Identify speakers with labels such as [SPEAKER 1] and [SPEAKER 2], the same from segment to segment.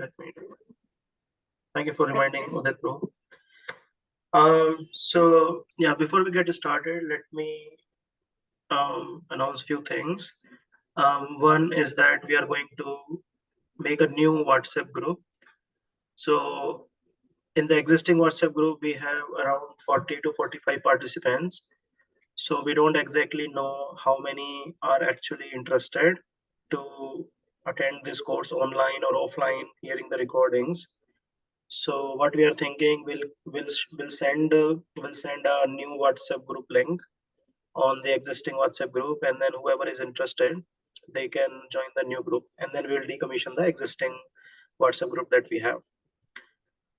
[SPEAKER 1] Let me do it. Thank you for reminding Udit bro. So yeah, before we get started, let me announce few things. One is that we are going to make a new WhatsApp group. So in the existing WhatsApp group, we have around 40 to 45 participants. So we don't exactly know how many are actually interested to attend this course online or offline, hearing the recordings. So what we are thinking, we'll send a new WhatsApp group link on the existing WhatsApp group, and then whoever is interested, they can join the new group, and then we'll decommission the existing WhatsApp group that we have.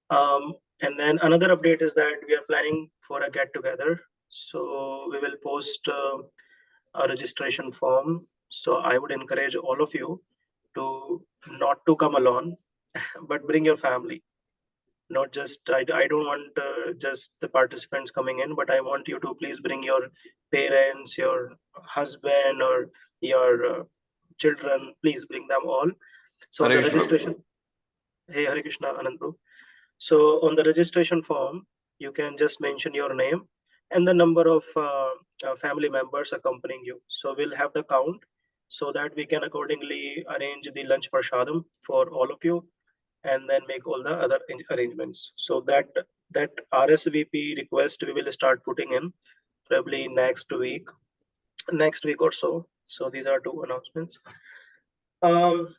[SPEAKER 1] And then another update is that we are planning for a get together. So we will post a registration form. So I would encourage all of you to not to come alone, but bring your family. Not just I don't want just the participants coming in, but I want you to please bring your parents, your husband, or your children. Please bring them all. So
[SPEAKER 2] Hare
[SPEAKER 1] the
[SPEAKER 2] Krishna.
[SPEAKER 1] registration. Hey, Hare Krishna, Anand Bro. So on the registration form, you can just mention your name and the number of family members accompanying you. So we'll have the count so that we can accordingly arrange the lunch prasadam for all of you, and then make all the other arrangements. So that RSVP request we will start putting in probably next week or so. So these are two announcements.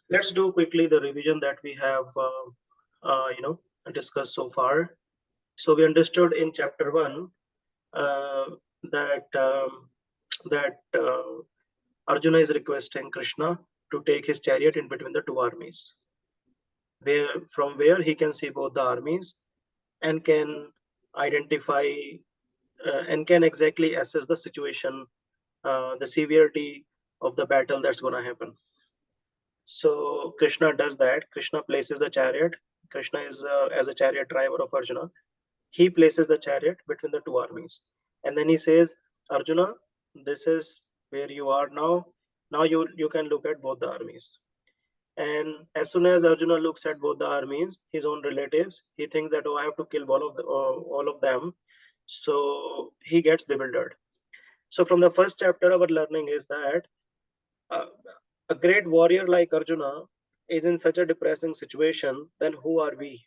[SPEAKER 1] Let's do quickly the revision that we have discussed so far. So we understood in chapter 1 uh, that Arjuna is requesting Krishna to take his chariot in between the two armies, where he can see both the armies and can identify and can exactly assess the situation, the severity of the battle that's going to happen. So Krishna does that. Krishna places the chariot. Krishna is as a chariot driver of Arjuna. He places the chariot between the two armies, and then he says, Arjuna, this is where you are now. Now you can look at both the armies. And as soon as Arjuna looks at both the armies, his own relatives, he thinks that, oh, I have to kill all of them. So he gets bewildered. So from the first chapter, our learning is that uh, a great warrior like Arjuna is in such a depressing situation. Then who are we?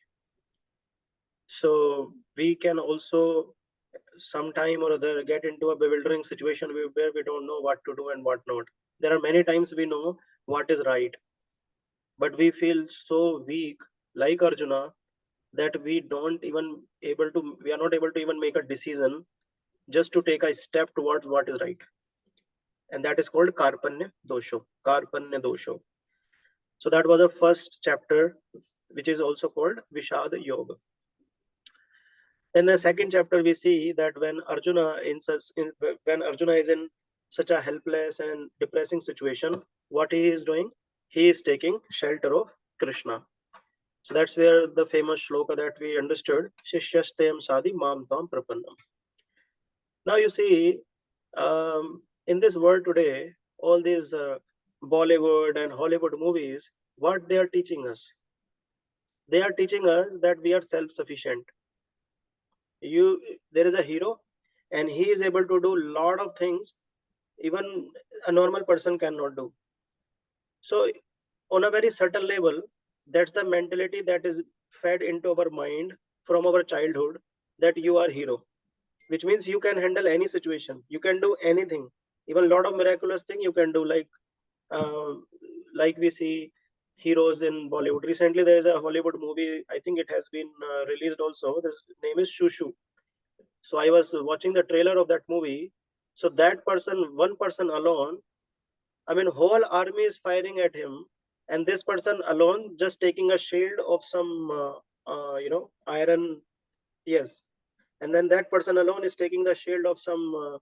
[SPEAKER 1] So we can also sometime or other get into a bewildering situation where we don't know what to do and what not. There are many times we know what is right, but we feel so weak like Arjuna that we are not able to even make a decision just to take a step towards what is right. And that is called Karpanya Dosho. So that was the first chapter, which is also called Vishad Yoga. In the second chapter, we see that when Arjuna is in such a helpless and depressing situation, what he is doing? He is taking shelter of Krishna. So that's where the famous shloka that we understood, Shishyastem Sadi Mam Tam Prapannam. Now you see, in this world today, all these Bollywood and Hollywood movies, what they are teaching us? They are teaching us that we are self-sufficient. There is a hero, and he is able to do a lot of things even a normal person cannot do. So on a very subtle level, that's the mentality that is fed into our mind from our childhood, that you are hero, which means you can handle any situation, you can do anything, even a lot of miraculous thing you can do, uh, like we see heroes in Bollywood. Recently there is a Hollywood movie, I think it has been released also. This name is Shushu. So I was watching the trailer of that movie. So that person, one person alone, I mean, whole army is firing at him, and this person alone just taking a shield of some, iron. Yes, and then that person alone is taking the shield of some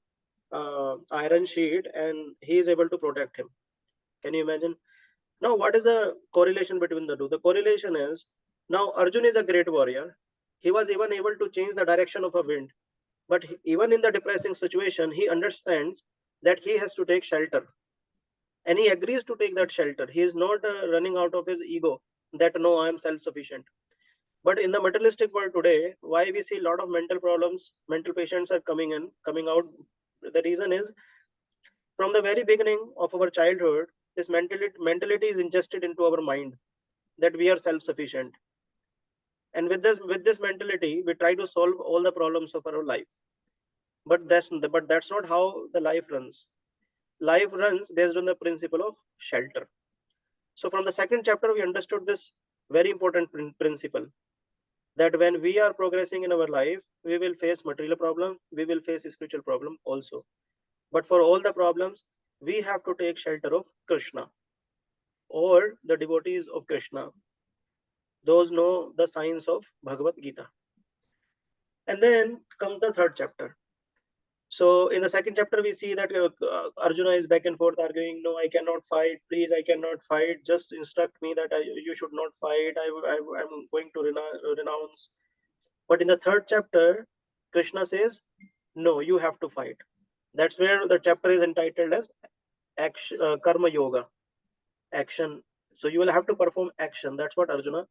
[SPEAKER 1] iron sheet, and he is able to protect him. Can you imagine? Now, what is the correlation between the two? The correlation is, now Arjun is a great warrior. He was even able to change the direction of a wind. But even in the depressing situation, he understands that he has to take shelter, and he agrees to take that shelter. He is not running out of his ego. that no, I am self-sufficient. But in the materialistic world today, why we see a lot of mental problems, mental patients are coming out. The reason is, from the very beginning of our childhood, this mentality is ingested into our mind that we are self-sufficient. And with this mentality, we try to solve all the problems of our life. But that's not how the life runs. Life runs based on the principle of shelter. So from the second chapter, we understood this very important principle, that when we are progressing in our life, we will face material problem, we will face spiritual problem also. But for all the problems, we have to take shelter of Krishna or the devotees of Krishna. Those know the science of Bhagavad Gita. And then comes the third chapter. So in the second chapter, we see that Arjuna is back and forth arguing, no, I cannot fight, please, I cannot fight, just instruct me that you should not fight, I'm going to renounce. But in the third chapter, Krishna says, no, you have to fight. That's where the chapter is entitled as action, Karma Yoga, action. So you will have to perform action. That's what Arjuna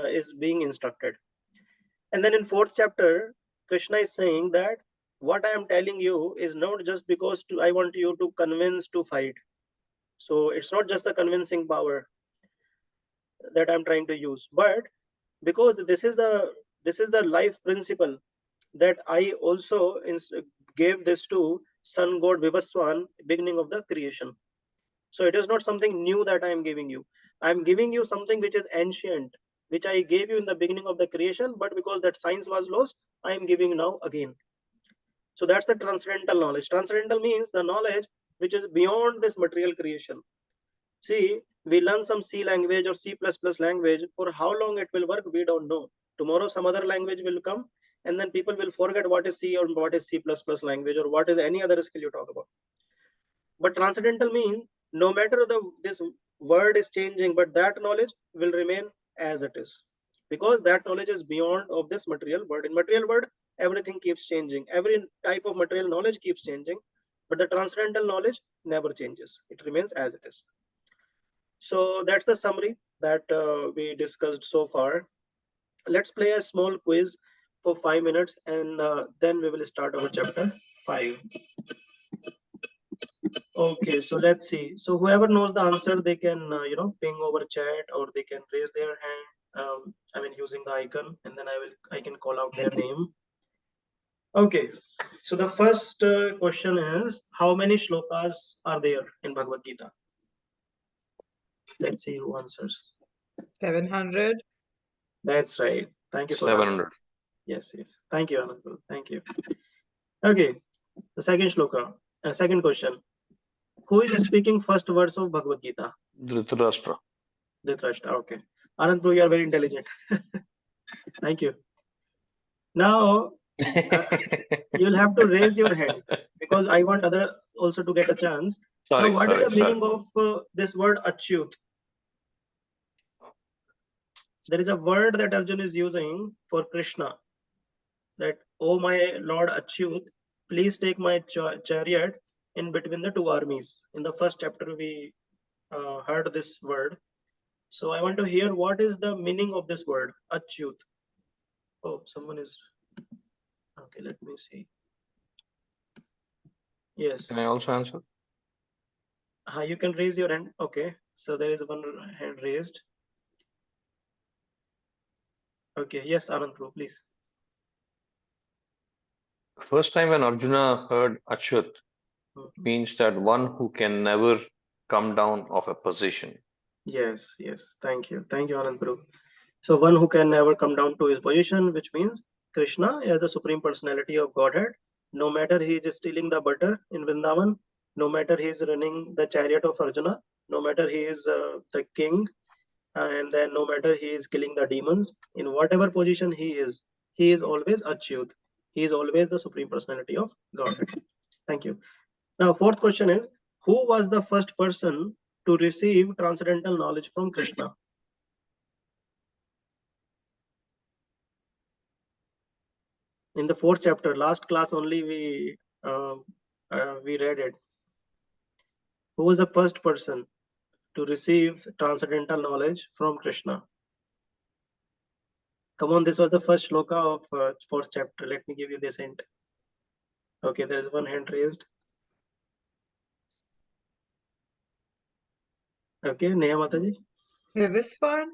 [SPEAKER 1] is being instructed. And then in fourth chapter, Krishna is saying that what I am telling you is not just because I want you to convince to fight. So it's not just the convincing power that I'm trying to use, but because this is the life principle that I also gave this to sun god Vivaswan, beginning of the creation. So it is not something new that I am giving you. I am giving you something which is ancient, which I gave you in the beginning of the creation, but because that science was lost, I am giving now again. So that's the transcendental knowledge. Transcendental means the knowledge which is beyond this material creation. See, we learn some C language or C++ language. For how long it will work, we don't know. Tomorrow some other language will come, and then people will forget what is C or what is C++ language or what is any other skill you talk about. But transcendental means no matter this word is changing, but that knowledge will remain as it is, because that knowledge is beyond of this material world. In material world, everything keeps changing. Every type of material knowledge keeps changing, but the transcendental knowledge never changes. It remains as it is. So that's the summary that we discussed so far. Let's play a small quiz for 5 minutes, and then we will start our chapter 5. Okay, so let's see. So whoever knows the answer, they can ping over chat, or they can raise their hand. I mean, using the icon, and then I can call out their name. Okay, so the first question is, how many shlokas are there in Bhagavad Gita? Let's see who answers.
[SPEAKER 2] 700.
[SPEAKER 1] That's right. Thank you for
[SPEAKER 3] 700.
[SPEAKER 1] Yes. Thank you, Anand. Thank you. Okay, the second shloka. Second question. Who is speaking first words of Bhagavad Gita?
[SPEAKER 3] Dhritarashtra.
[SPEAKER 1] Dhritarashtra. Okay. Anand, you are very intelligent. Thank you. Now, you'll have to raise your hand because I want other also to get a chance. Now, what is the meaning of this word achyut? There is a word that Arjuna is using for Krishna, that, oh my Lord Achyut, please take my chariot in between the two armies. In the first chapter, we heard this word. So I want to hear what is the meaning of this word, Achyut. Oh, someone is... Okay, let me see. Yes.
[SPEAKER 3] Can I also answer?
[SPEAKER 1] You can raise your hand. Okay, so there is one hand raised. Okay, yes, Anand, please.
[SPEAKER 3] First time when Arjuna heard Achyut, means that one who can never come down of a position.
[SPEAKER 1] Yes. Thank you, Anand. So one who can never come down to his position, which means Krishna as the Supreme Personality of Godhead. No matter he is stealing the butter in Vrindavan, no matter he is running the chariot of Arjuna, no matter he is the king, and then no matter he is killing the demons, in whatever position he is always Achyut. He is always the Supreme Personality of Godhead. Thank you. Now, fourth question is, who was the first person to receive transcendental knowledge from Krishna? In the fourth chapter, last class only we read it. Who was the first person to receive transcendental knowledge from Krishna? Come on, this was the first shloka of fourth chapter. Let me give you this hint. Okay, there is one hand raised. Okay, Neha Mataji.
[SPEAKER 2] Vivaswan?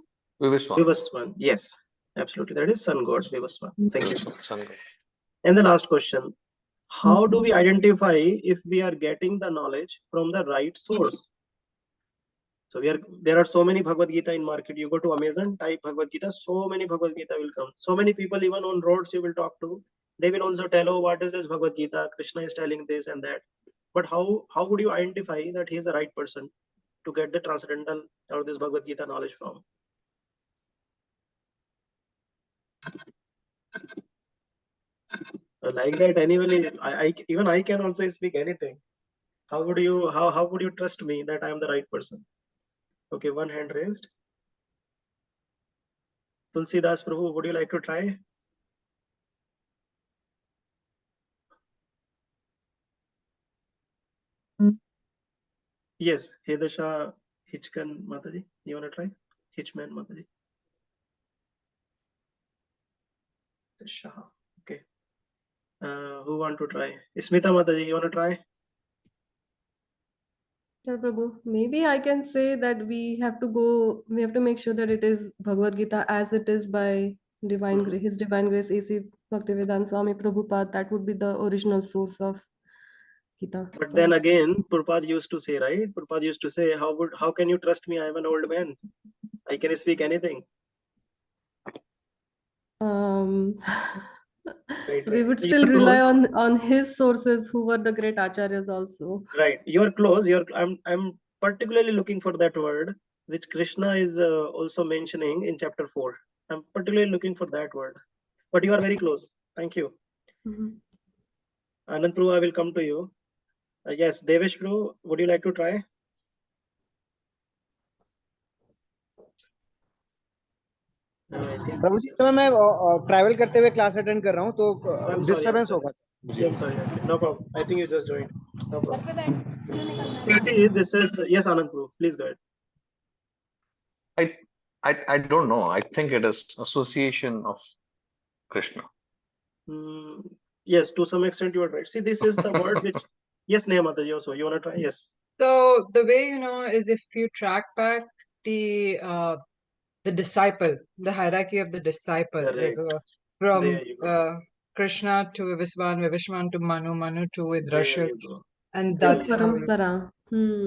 [SPEAKER 3] Vivaswan.
[SPEAKER 1] Vivaswan. Yes, absolutely. That is sun god, Vivaswan. Thank you.
[SPEAKER 3] Vivaswan, sun god.
[SPEAKER 1] And the last question. How do we identify if we are getting the knowledge from the right source? So there are so many Bhagavad Gita in market. You go to Amazon, type Bhagavad Gita, so many Bhagavad Gita will come. So many people, even on roads, you will talk to. They will also tell, oh, what is this Bhagavad Gita? Krishna is telling this and that. But how would you identify that he is the right person to get the transcendental or this Bhagavad Gita knowledge from? Like that, anyway, even I can also speak anything. How would you trust me that I am the right person? Okay, one hand raised. Tulsidas Prabhu, would you like to try? Yes, Hedasha Hitchkan Mataji, you want to try? Hitchman Mataji. Shah. Okay. Who want to try? Smita Mataji, you want to try?
[SPEAKER 4] Yeah, Prabhu. Maybe I can say that we have to make sure that it is Bhagavad Gita as it is by Divine Grace, His Divine Grace, A.C. Bhaktivedanta Swami Prabhupada. That would be the original source of Gita.
[SPEAKER 1] But then again, Prabhupada used to say, right? Prabhupada used to say, how can you trust me? I am an old man. I can speak anything.
[SPEAKER 4] Um,
[SPEAKER 1] Right,
[SPEAKER 4] we
[SPEAKER 1] right.
[SPEAKER 4] would
[SPEAKER 1] So
[SPEAKER 4] still
[SPEAKER 1] you're
[SPEAKER 4] rely
[SPEAKER 1] close.
[SPEAKER 4] on his sources, who were the great acharyas also.
[SPEAKER 1] Right. You're close. I'm particularly looking for that word, which Krishna is also mentioning in chapter 4. I'm particularly looking for that word. But you are very close. Thank you.
[SPEAKER 4] Mhm.
[SPEAKER 1] Anand Prabhu, I will come to you. Yes, Devesh Prabhu, would you like to try? I think
[SPEAKER 5] प्रभु जी इस समय मैं travel करते हुए class attend कर रहा हूँ तो
[SPEAKER 1] I'm sorry.
[SPEAKER 5] Disturbance होगा
[SPEAKER 1] I'm sorry. Okay, no problem. I think you just joined. No problem. So you see, this is yes, Anand Prabhu. Please go ahead.
[SPEAKER 3] I don't know. I think it is association of Krishna.
[SPEAKER 1] Yes, to some extent you are right. See, this is the word which yes, Neha Mataji also. You want to try? Yes.
[SPEAKER 2] So the way is if you track back the disciple, the hierarchy of the disciple, like,
[SPEAKER 1] Correct.
[SPEAKER 2] from
[SPEAKER 1] There you go.
[SPEAKER 2] Krishna to Vivaswan to Manu to
[SPEAKER 1] There
[SPEAKER 2] Indrashil,
[SPEAKER 1] you go.
[SPEAKER 2] and
[SPEAKER 1] There
[SPEAKER 2] that's
[SPEAKER 1] you go.
[SPEAKER 2] how
[SPEAKER 4] Parampara.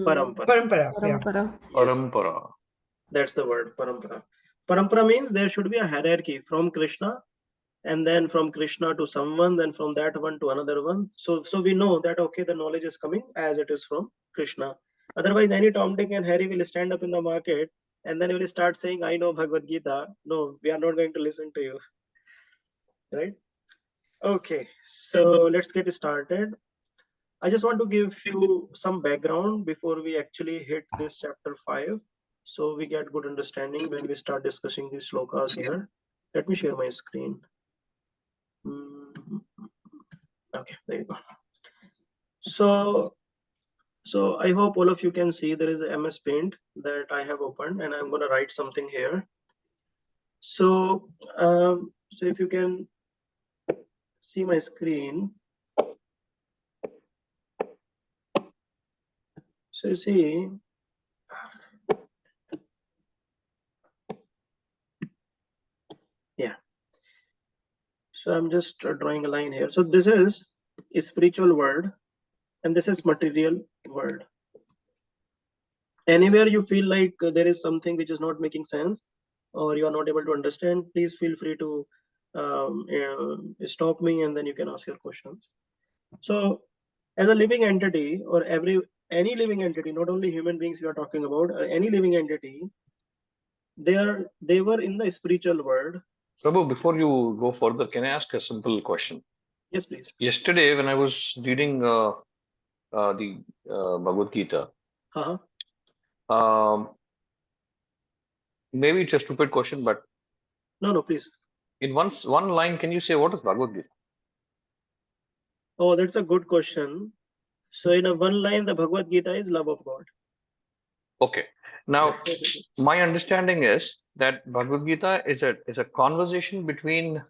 [SPEAKER 1] Parampara.
[SPEAKER 2] Parampara. Yeah.
[SPEAKER 4] Parampara.
[SPEAKER 1] Yes,
[SPEAKER 3] Parampara.
[SPEAKER 1] that's the word. Parampara. Parampara means there should be a hierarchy from Krishna, and then from Krishna to someone, then from that one to another one. So we know that okay, the knowledge is coming as it is from Krishna. Otherwise, any Tom, Dick, and Harry will stand up in the market and then will start saying, "I know Bhagavad Gita." No, we are not going to listen to you, right? Okay, so let's get started. I just want to give you some background before we actually hit this chapter 5, so we get good understanding when we start discussing these shlokas here. Let me share my screen. Okay, there you go. So I hope all of you can see there is a MS Paint that I have opened, and I'm going to write something here. So if you can see my screen, so you see, yeah. So I'm just drawing a line here. So this is a spiritual world, and this is material world. Anywhere you feel like there is something which is not making sense, or you are not able to understand, please feel free to stop me, and then you can ask your questions. So as a living entity, or any living entity, not only human beings we are talking about, or any living entity, they were in the spiritual world.
[SPEAKER 3] Prabhu, before you go further, can I ask a simple question?
[SPEAKER 1] Yes, please.
[SPEAKER 3] Yesterday, when I was reading the Bhagavad Gita, maybe it's a stupid question, but
[SPEAKER 1] no, please.
[SPEAKER 3] in one line, can you say what is Bhagavad Gita?
[SPEAKER 1] Oh, that's a good question. So in a one line, the Bhagavad Gita is love of God.
[SPEAKER 3] Okay. Now, my understanding is that Bhagavad Gita is a conversation between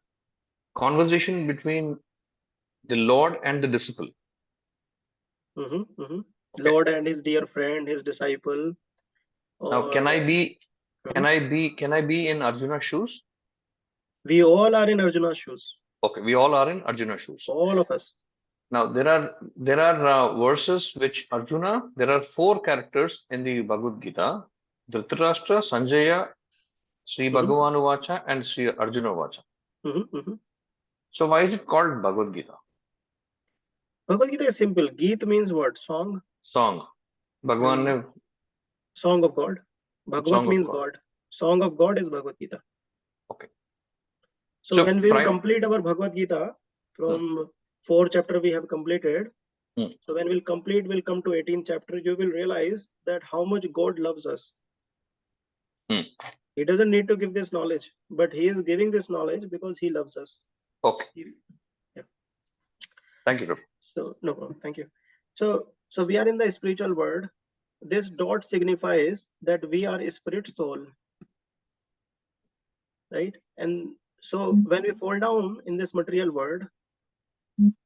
[SPEAKER 3] the Lord and the disciple. Okay.
[SPEAKER 1] Lord and his dear friend, his disciple.
[SPEAKER 3] Now, can I
[SPEAKER 1] Or
[SPEAKER 3] be in Arjuna's shoes?
[SPEAKER 1] we all are in Arjuna's shoes.
[SPEAKER 3] Okay, we all are in Arjuna's shoes.
[SPEAKER 1] All of us.
[SPEAKER 3] Now, there are verses which there are 4 characters in the Bhagavad Gita: Dhritarashtra, Sanjaya, Sri Bhagavanu Vacha, and Sri Arjuna Vacha. So why is it called Bhagavad Gita?
[SPEAKER 1] Bhagavad Gita is simple. Geet means what? Song.
[SPEAKER 3] Song. Bhagavan ne
[SPEAKER 1] Song of God. Bhagavat
[SPEAKER 3] Song of
[SPEAKER 1] means
[SPEAKER 3] God.
[SPEAKER 1] God. Song of God is Bhagavad Gita.
[SPEAKER 3] Okay.
[SPEAKER 1] So when we will complete our Bhagavad Gita from 4 chapter we have completed. So when we'll complete, we'll come to 18th chapter. You will realize that how much God loves us. He doesn't need to give this knowledge, but he is giving this knowledge because he loves us.
[SPEAKER 3] Okay.
[SPEAKER 1] Yeah.
[SPEAKER 3] Thank you, Prof.
[SPEAKER 1] So no problem. Thank you. So we are in the spiritual world. This dot signifies that we are a spirit soul, right? And so when we fall down in this material world,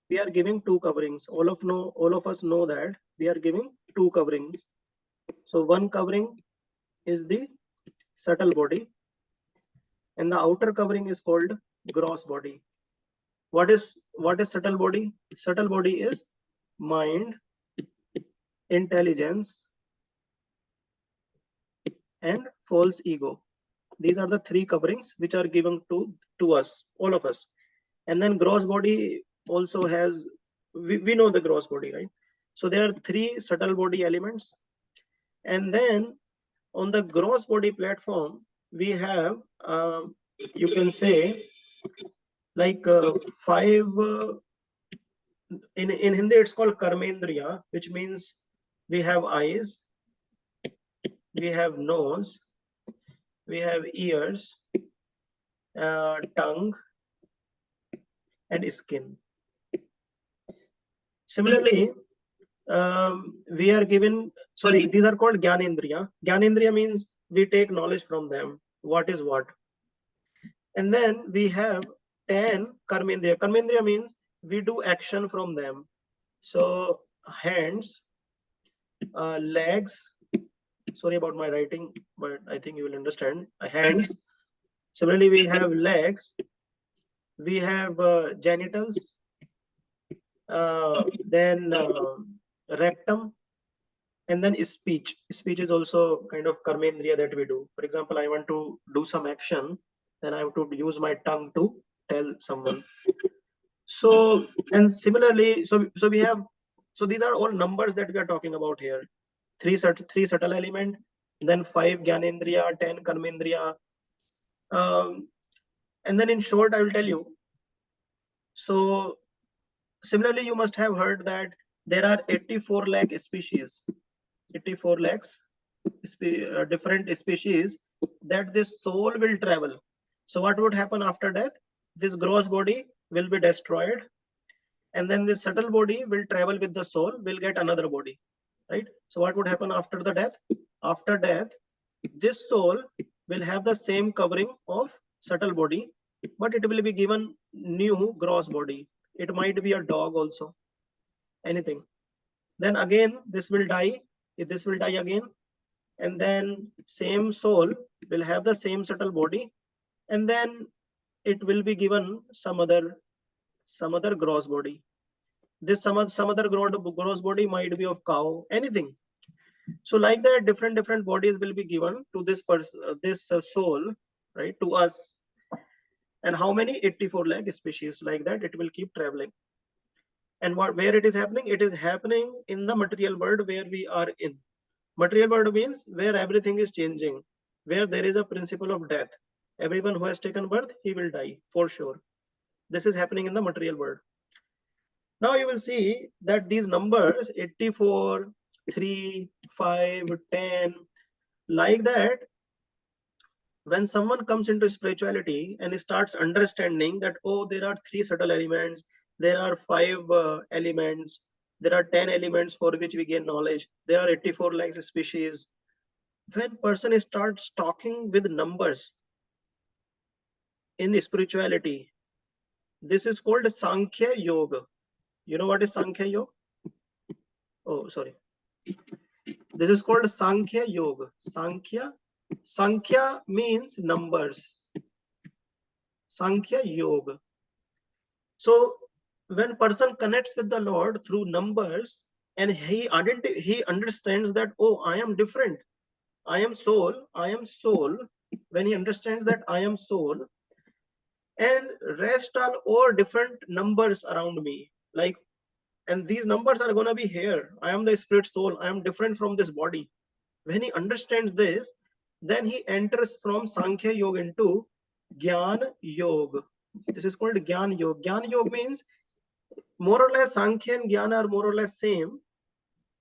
[SPEAKER 1] we are giving 2 coverings. All of us know that we are giving 2 coverings. So one covering is the subtle body, and the outer covering is called gross body. What is subtle body? Subtle body is mind, intelligence, and false ego. These are the 3 coverings which are given to us, all of us. And then gross body also has, we know the gross body, right? So there are 3 subtle body elements. And then on the gross body platform, we have, you can say, like 5, in Hindi it's called karmendriya, which means we have eyes, we have nose, we have ears, tongue, and skin. Similarly, we are given, these are called Gyanendriya. Gyanendriya means we take knowledge from them, what is what. And then we have 10 Karmendriya. Karmendriya means we do action from them. So hands, legs, sorry about my writing, but I think you will understand. Hands. Similarly, we have legs, we have genitals, then rectum, and then speech. Speech is also kind of karmendriya that we do. For example, I want to do some action, then I have to use my tongue to tell someone. So, and similarly, so we have, so these are all numbers that we are talking about here. 3 subtle element, then 5 Gyanendriya, 10 Karmendriya. And then in short, I will tell you. So similarly, you must have heard that there are 84 lakh species, 84 lakhs different species that this soul will travel. So what would happen after death? This gross body will be destroyed, and then this subtle body will travel with the soul, will get another body, right? So what would happen after the death? After death, this soul will have the same covering of subtle body, but it will be given new gross body. It might be a dog also, anything. Then again, this will die. This will die again, and then same soul will have the same subtle body, and then it will be given some other gross body. This some other gross body might be of cow, anything. So like that, different bodies will be given to this person, this soul, right, to us. And how many? 84 lakh species. Like that, it will keep traveling. And where it is happening? It is happening in the material world where we are in. Material world means where everything is changing, where there is a principle of death. Everyone who has taken birth, he will die for sure. This is happening in the material world. Now you will see that these numbers 84, 3, 5, 10, like that, when someone comes into spirituality and starts understanding that, oh, there are 3 subtle elements, there are 5 elements, there are 10 elements for which we gain knowledge, there are 84 lakh species, when person starts talking with numbers in spirituality, this is called Sankhya Yoga. You know what is Sankhya Yoga? Oh, sorry. This is called Sankhya Yoga. Sankhya means numbers. Sankhya Yoga. So when person connects with the Lord through numbers, and he understands that, oh, I am different. I am soul. When he understands that I am soul, and rest are all different numbers around me, like, and these numbers are gonna be here. I am the spirit soul. I am different from this body. When he understands this, then he enters from Sankhya Yoga into Gyan Yoga. This is called Gyan Yoga. Gyan Yoga means more or less Sankhya and Gyan are more or less same,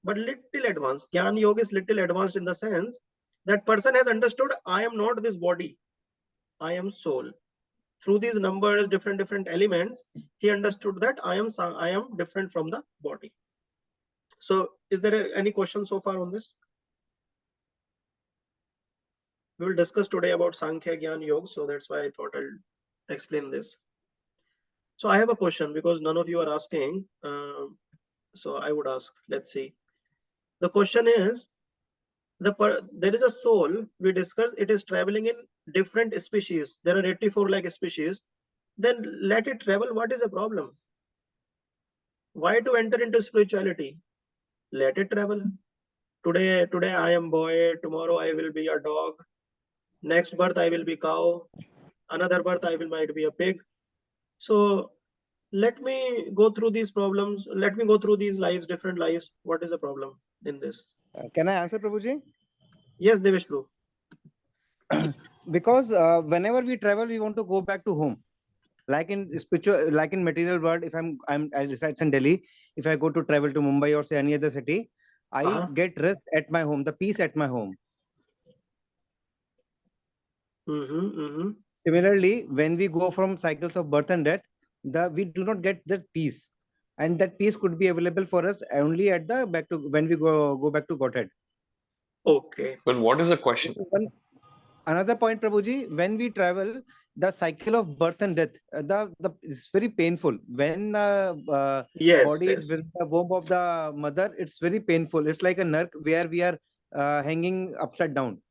[SPEAKER 1] but little advanced. Gyan Yoga is little advanced in the sense that person has understood I am not this body, I am soul. Through these numbers, different elements, he understood that I am different from the body. So is there any question so far on this? We will discuss today about Sankhya Gyan Yoga, so that's why I thought I'll explain this. So I have a question because none of you are asking. So I would ask, let's see. The question is, there is a soul, we discussed, it is traveling in different species. There are 84 like species. Then let it travel. What is the problem? Why to enter into spirituality? Let it travel. Today I am boy, tomorrow I will be a dog, next birth I will be cow, another birth I might be a pig. So let me go through these problems, let me go through these lives, different lives. What is the problem in this?
[SPEAKER 5] Can I answer, Prabhuji?
[SPEAKER 1] Yes, Devesh Prabhu.
[SPEAKER 5] Because whenever we travel, we want to go back to home. Like in spiritual, like in material world, if I reside in Delhi, if I go to travel to Mumbai or say any other city, I get rest at my home, the peace at my home. Similarly, when we go from cycles of birth and death, we do not get that peace, and that peace could be available for us only at the when we go back to Godhead.
[SPEAKER 1] Okay.
[SPEAKER 3] But what is the question?
[SPEAKER 5] Another point, Prabhuji, when we travel, the cycle of birth and death, it's very painful. When the body is within the womb of the mother, it's very painful. It's like a narc where we are hanging upside down.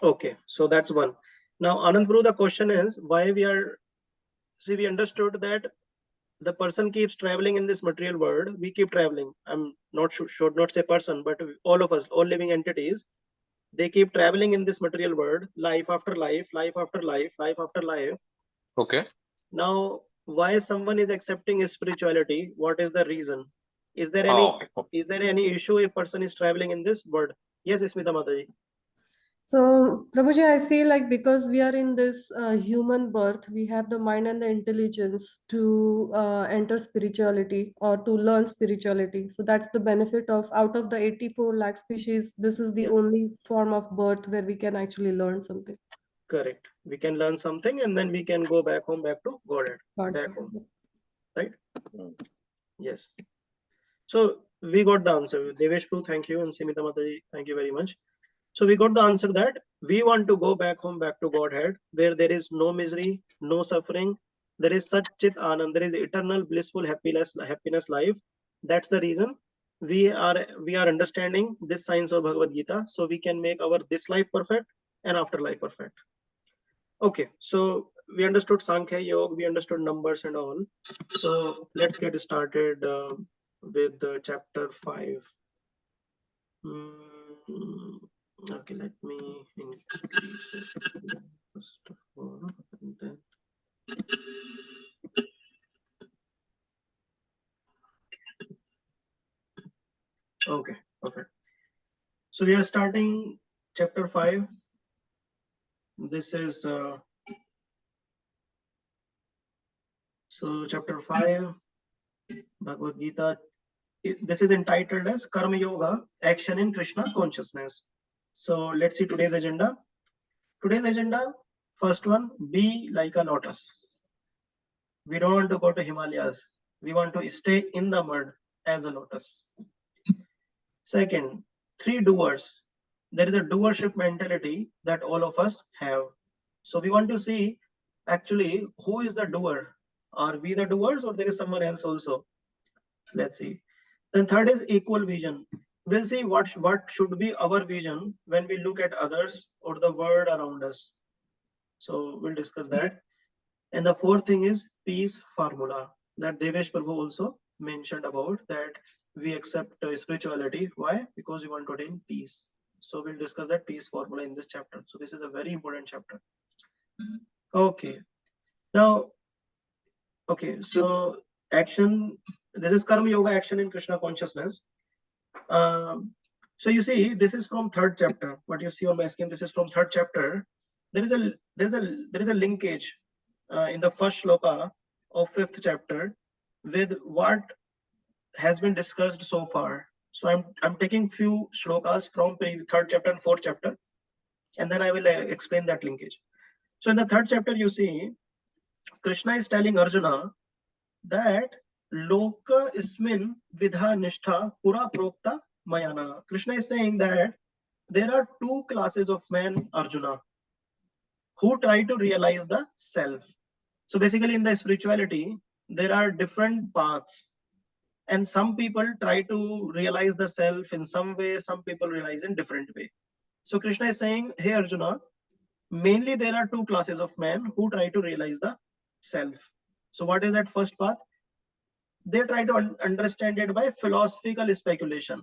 [SPEAKER 1] Okay, so that's one. Now, Anand Prabhu, the question is why we understood that the person keeps traveling in this material world. We keep traveling. I'm not should not say person, but all of us, all living entities, they keep traveling in this material world, life after life, life after life, life after life.
[SPEAKER 3] Okay.
[SPEAKER 1] Now, why someone is accepting spirituality? What is the reason? Is there any issue if person is traveling in this world? Yes, Smita Mataji.
[SPEAKER 4] So, Prabhuji, I feel like because we are in this human birth, we have the mind and the intelligence to enter spirituality or to learn spirituality. So that's the benefit of, out of the 84 lakh species, this is the only form of birth where we can actually learn something.
[SPEAKER 1] Correct. We can learn something and then we can go back home, back to Godhead, back home. Right? Yes. So we got the answer. Devesh Prabhu, thank you, and Simita Mataji, thank you very much. So we got the answer that we want to go back home, back to Godhead, where there is no misery, no suffering. There is such Chit Anand. There is eternal blissful happiness life. That's the reason we are understanding this science of Bhagavad Gita, so we can make our this life perfect and afterlife perfect. Okay, so we understood Sankhya Yoga, we understood numbers and all. So let's get started with chapter 5. Okay, let me increase this first of all, and then okay, perfect. So we are starting chapter 5. This is so chapter 5 Bhagavad Gita. This is entitled as Karma Yoga, Action in Krishna Consciousness. So let's see today's agenda. Today's agenda, first one, be like a lotus. We don't want to go to Himalayas. We want to stay in the mud as a lotus. Second, 3 doers. there is a doership mentality that all of us have. So we want to see actually who is the doer. Are we the doers or there is someone else also? Let's see. Then third is equal vision. We'll see what should be our vision when we look at others or the world around us. So we'll discuss that. And the fourth thing is peace formula that Devesh Prabhu also mentioned about, that we accept spirituality. Why? Because we want to attain peace. So we'll discuss that peace formula in this chapter. So this is a very important chapter. Okay. Now, okay, so action, this is Karma Yoga action in Krishna consciousness. So you see, this is from third chapter. What you see on my screen, this is from third chapter. There is a linkage in the first shloka of fifth chapter with what has been discussed so far. So I'm taking few shlokas from third chapter and fourth chapter, and then I will explain that linkage. So in the third chapter, you see, Krishna is telling Arjuna that Loka ismin vidha nishtha pura prokta mayana. Krishna is saying that there are two classes of men, Arjuna, who try to realize the self. So basically in the spirituality, there are different paths. And some people try to realize the self in some way, some people realize in different way. So Krishna is saying, hey Arjuna, mainly there are two classes of men who try to realize the self. So what is that first path? They try to understand it by philosophical speculation.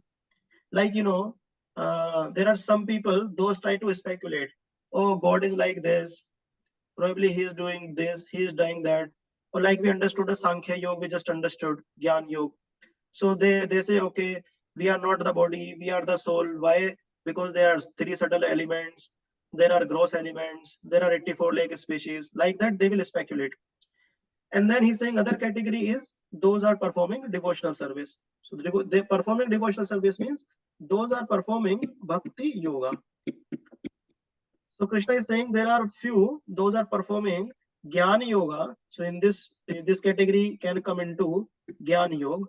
[SPEAKER 1] Like, there are some people, those try to speculate. Oh, God is like this. Probably he is doing this, he is doing that. Or like we understood the Sankhya Yoga, we just understood Gyan Yoga. So they say, okay, we are not the body, we are the soul. Why? Because there are three subtle elements, there are gross elements, there are 84 lakh species. Like that, they will speculate. And then he's saying other category is those are performing devotional service. So they performing devotional service means those are performing bhakti yoga. So Krishna is saying there are few, those are performing Jnana Yoga. So in this category can come into Jnana Yoga.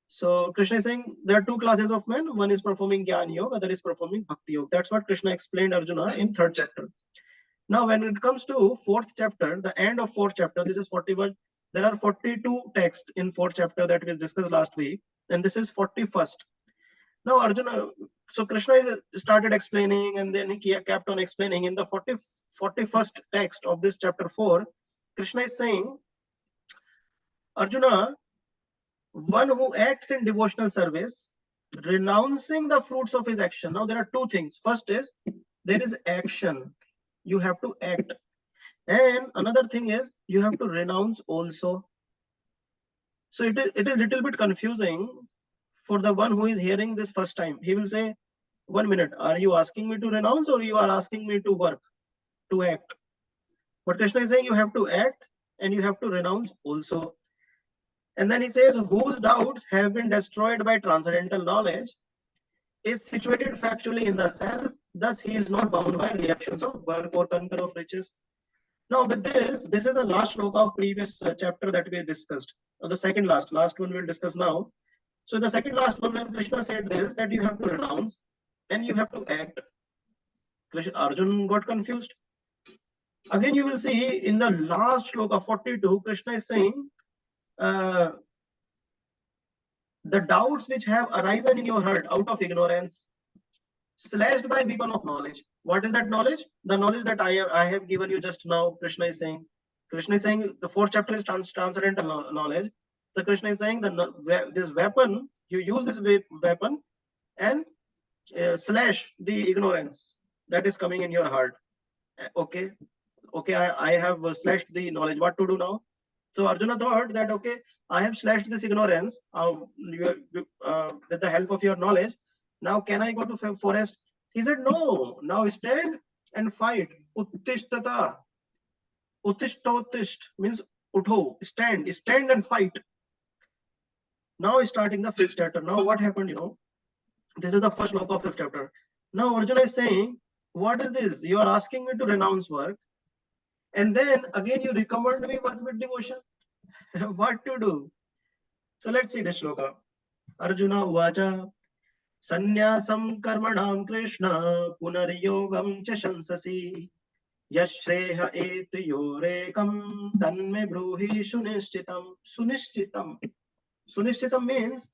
[SPEAKER 1] So Krishna is saying there are two classes of men. One is performing Jnana Yoga, other is performing Bhakti Yoga. That's what Krishna explained Arjuna in third chapter. Now when it comes to fourth chapter, the end of fourth chapter, this is 41. There are 42 texts in fourth chapter that we discussed last week. And this is 41st. Now Arjuna, so Krishna started explaining and then he kept on explaining. In the 41st text of this chapter 4, Krishna is saying, Arjuna, one who acts in devotional service, renouncing the fruits of his action. Now there are two things. First is, there is action. You have to act. And another thing is, you have to renounce also. So it is little bit confusing for the one who is hearing this first time. He will say, 1 minute, are you asking me to renounce or you are asking me to work, to act? But Krishna is saying you have to act and you have to renounce also. And then he says, whose doubts have been destroyed by transcendental knowledge is situated factually in the self, thus he is not bound by reactions of work or conquer of riches. Now with this is the last shloka of previous chapter that we discussed, or the second last one we'll discuss now. So the second last one, when Krishna said this, that you have to renounce and you have to act, Arjun got confused. Again, you will see in the last shloka 42, Krishna is saying, the doubts which have arisen in your heart out of ignorance, slashed by weapon of knowledge. What is that knowledge? The knowledge that I have given you just now. Krishna is saying the fourth chapter is transcendental knowledge. So Krishna is saying this weapon, you use this weapon and slash the ignorance that is coming in your heart. Okay, I have slashed the knowledge. What to do now? So Arjuna thought that, okay, I have slashed this ignorance with the help of your knowledge. Now can I go to forest? He said, no, now stand and fight. Uttishtata. Uttisht means utho, stand and fight. Now starting the fifth chapter. Now what happened, this is the first sloka of fifth chapter. Now Arjuna is saying, what is this? You are asking me to renounce work. And then again you recommend me work with devotion. What to do? So let's see the shloka. Arjuna Uvacha Sannyasam karmanam Krishna punaryogam cha shansasi yashreha etuyorekam tanme bruhi sunishchitam. Sunishchitam means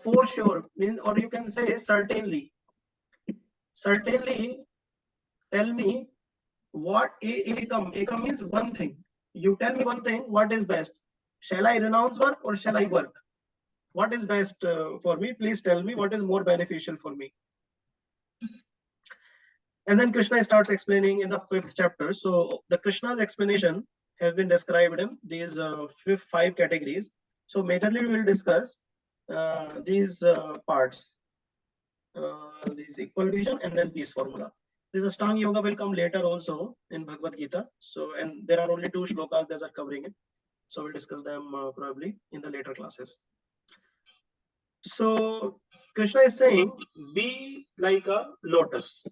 [SPEAKER 1] for sure, means, or you can say certainly. Certainly, tell me what ekam. Ekam means one thing. You tell me one thing. What is best? Shall I renounce work or shall I work? What is best for me? Please tell me what is more beneficial for me. And then Krishna starts explaining in the 5th chapter. So the Krishna's explanation has been described in these 5 categories. So majorly we will discuss these parts, these equal vision and then peace formula. This Ashtanga Yoga will come later also in Bhagavad Gita. So, and there are only 2 shlokas that are covering it. So we'll discuss them probably in the later classes. So Krishna is saying, be like a lotus.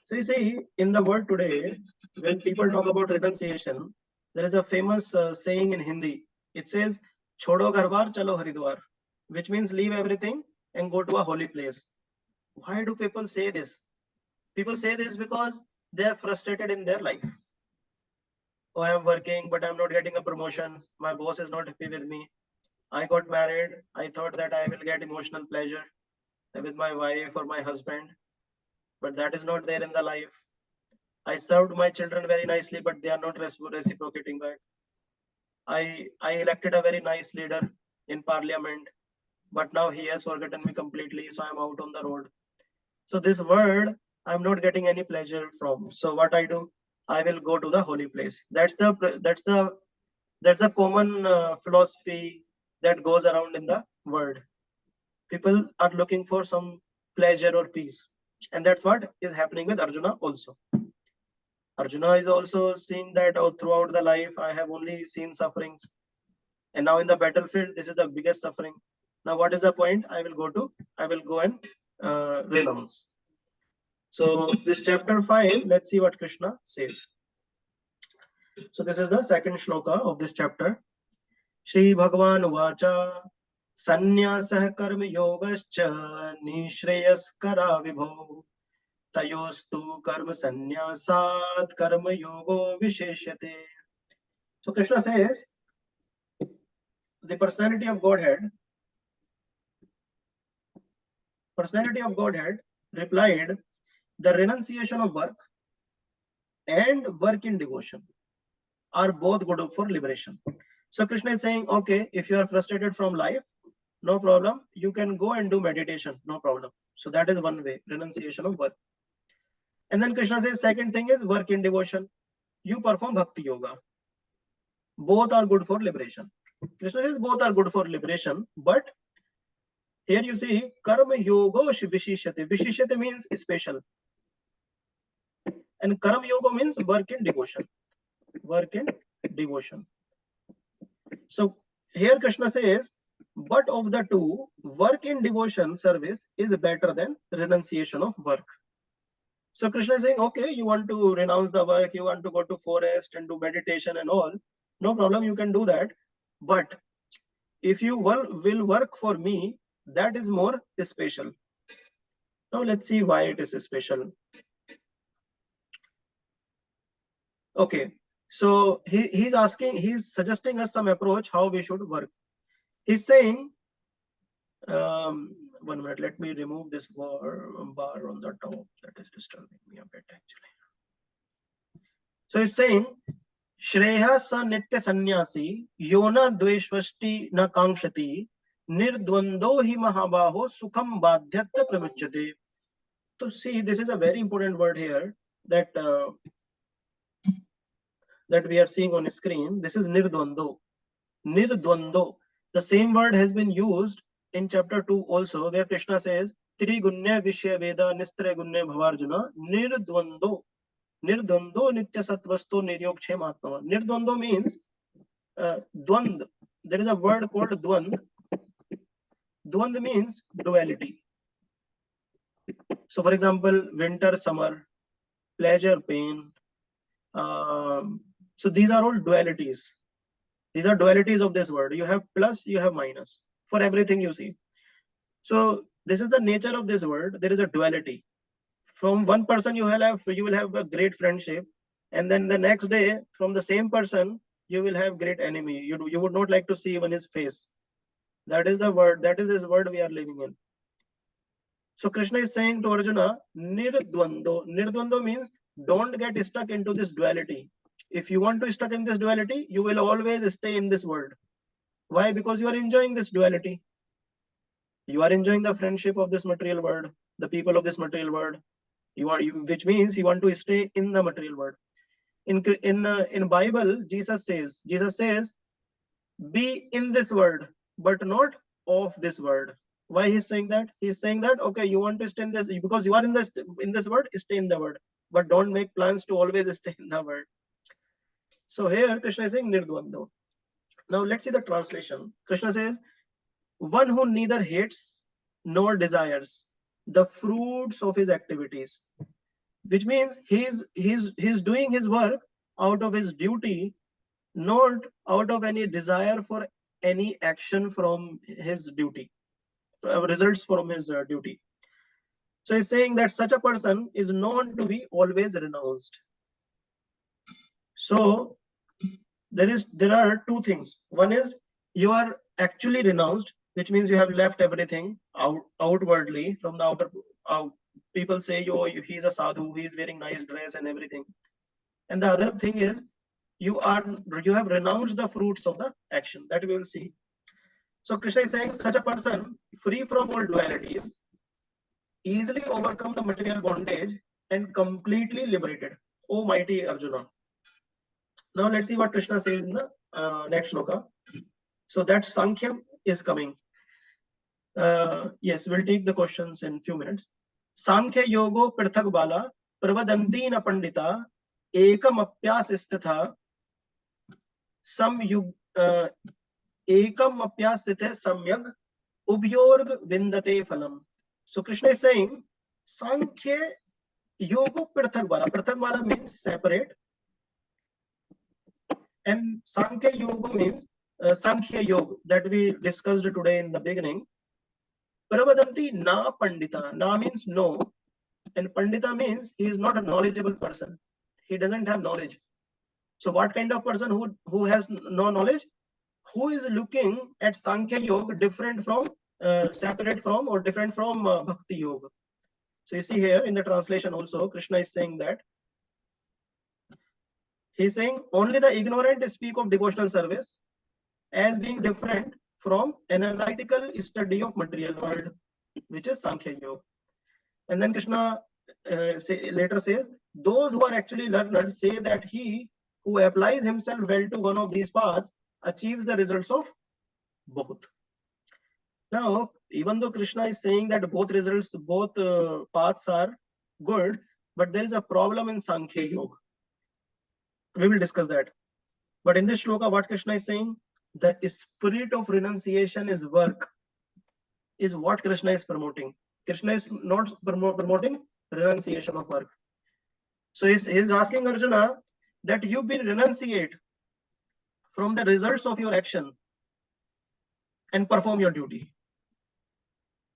[SPEAKER 1] So you see, in the world today, when people talk about renunciation, there is a famous saying in Hindi. It says, "Chodo ghar bar, chalo Haridwar," which means leave everything and go to a holy place. Why do people say this? People say this because they are frustrated in their life. Oh, I am working, but I'm not getting a promotion. My boss is not happy with me. I got married. I thought that I will get emotional pleasure with my wife or my husband, but that is not there in the life. I served my children very nicely, but they are not reciprocating back. I elected a very nice leader in parliament, but now he has forgotten me completely, so I'm out on the road. So this world, I'm not getting any pleasure from. So what I do, I will go to the holy place. That's the common philosophy that goes around in the world. People are looking for some pleasure or peace, and that's what is happening with Arjuna also. Arjuna is also seeing that, oh, throughout the life I have only seen sufferings, and now in the battlefield this is the biggest suffering. Now what is the point? I will go and renounce. So this chapter 5, let's see what Krishna says. So this is the second shloka of this chapter. Shri Bhagavan Vacha Sannyasah Karma Yogascha Nishreyaskara Vibho Tayostu Karma Sannyasat Karma Yogo Visheshate. So Krishna says, the personality of Godhead replied, the renunciation of work and work in devotion are both good for liberation. So Krishna is saying, okay, if you are frustrated from life, no problem, you can go and do meditation, no problem. So that is one way, renunciation of work. And then Krishna says, second thing is work in devotion. You perform bhakti yoga. Both are good for liberation. Krishna says both are good for liberation, but here you see karma yoga vishishyate. Vishishyate means special, and karma yoga means work in devotion. Work in devotion. So here Krishna says, but of the two, work in devotion service is better than renunciation of work. So Krishna is saying, okay, you want to renounce the work, you want to go to forest and do meditation and all, no problem, you can do that. But if you will work for me, that is more special. Now let's see why it is special. Okay, so he's suggesting us some approach how we should work. He's saying, 1 minute, let me remove this bar on the top that is disturbing me a bit actually. So he's saying, Shreya sa nitya sannyasi yona dveshvasti na kankshati nirdvando hi mahabaho sukham badhyatya pramuchyate. So see, this is a very important word here that we are seeing on screen. This is nirdvando. Nirdvando. The same word has been used in chapter 2 also, where Krishna says, Trigunya Vishya Veda Nistre Gunya Bhavarjuna Nirdvando. Nirdvando Nitya Satvasto Niryokchem Atma. Nirdvando means dvand. There is a word called dvand. Dvand means duality. So for example, winter, summer, pleasure, pain. So these are all dualities. These are dualities of this word. You have plus, you have minus. for everything you see. So this is the nature of this world. There is a duality. From one person you will have a great friendship, and then the next day from the same person you will have great enemy. You would not like to see even his face. That is the word. That is this world we are living in. So Krishna is saying to Arjuna, nirdvando. Nirdvando means don't get stuck into this duality. If you want to stuck in this duality, you will always stay in this world. Why? Because you are enjoying this duality. You are enjoying the friendship of this material world, the people of this material world. Which means you want to stay in the material world. In Bible, Jesus says, be in this world, but not of this world. Why he's saying that? He's saying that, okay, you want to stay in this because you are in this world, stay in the world, but don't make plans to always stay in the world. So here Krishna is saying nirdvando. Now let's see the translation. Krishna says, one who neither hates nor desires the fruits of his activities, which means he's doing his work out of his duty, not out of any desire for any action from his duty, results from his duty. So he's saying that such a person is known to be always renounced. So there are two things. One is you are actually renounced, which means you have left everything outwardly from the outer out. People say, oh, he's a sadhu, he's wearing nice dress and everything. And the other thing is you have renounced the fruits of the action. That we will see. So Krishna is saying such a person, free from all dualities, easily overcome the material bondage and completely liberated. O mighty Arjuna. Now let's see what Krishna says in the next shloka. So that Sankhya is coming. Yes, we'll take the questions in few minutes. Sankhya yogo prithak bala pravadanti na pandita ekam apyas istitha samyug ekam apyas istitha samyag ubyorg vindate phalam. So Krishna is saying Sankhya yogo prithak bala. Prithak bala means separate, and Sankhya yoga means Sankhya yoga that we discussed today in the beginning. Pravadanti na pandita. Na means no, and pandita means he is not a knowledgeable person. He doesn't have knowledge. So what kind of person who has no knowledge? Who is looking at Sankhya yoga different from, separate from, or different from Bhakti yoga? So you see here in the translation also, Krishna is saying that. He's saying only the ignorant speak of devotional service as being different from an analytical study of material world, which is Sankhya Yoga. And then Krishna later says, those who are actually learned say that he who applies himself well to one of these paths achieves the results of both. Now, even though Krishna is saying that both paths are good, but there is a problem in Sankhya Yoga. We will discuss that. But in this shloka, what Krishna is saying, the spirit of renunciation is work, is what Krishna is promoting. Krishna is not promoting renunciation of work. So he's asking Arjuna that you be renunciate from the results of your action and perform your duty.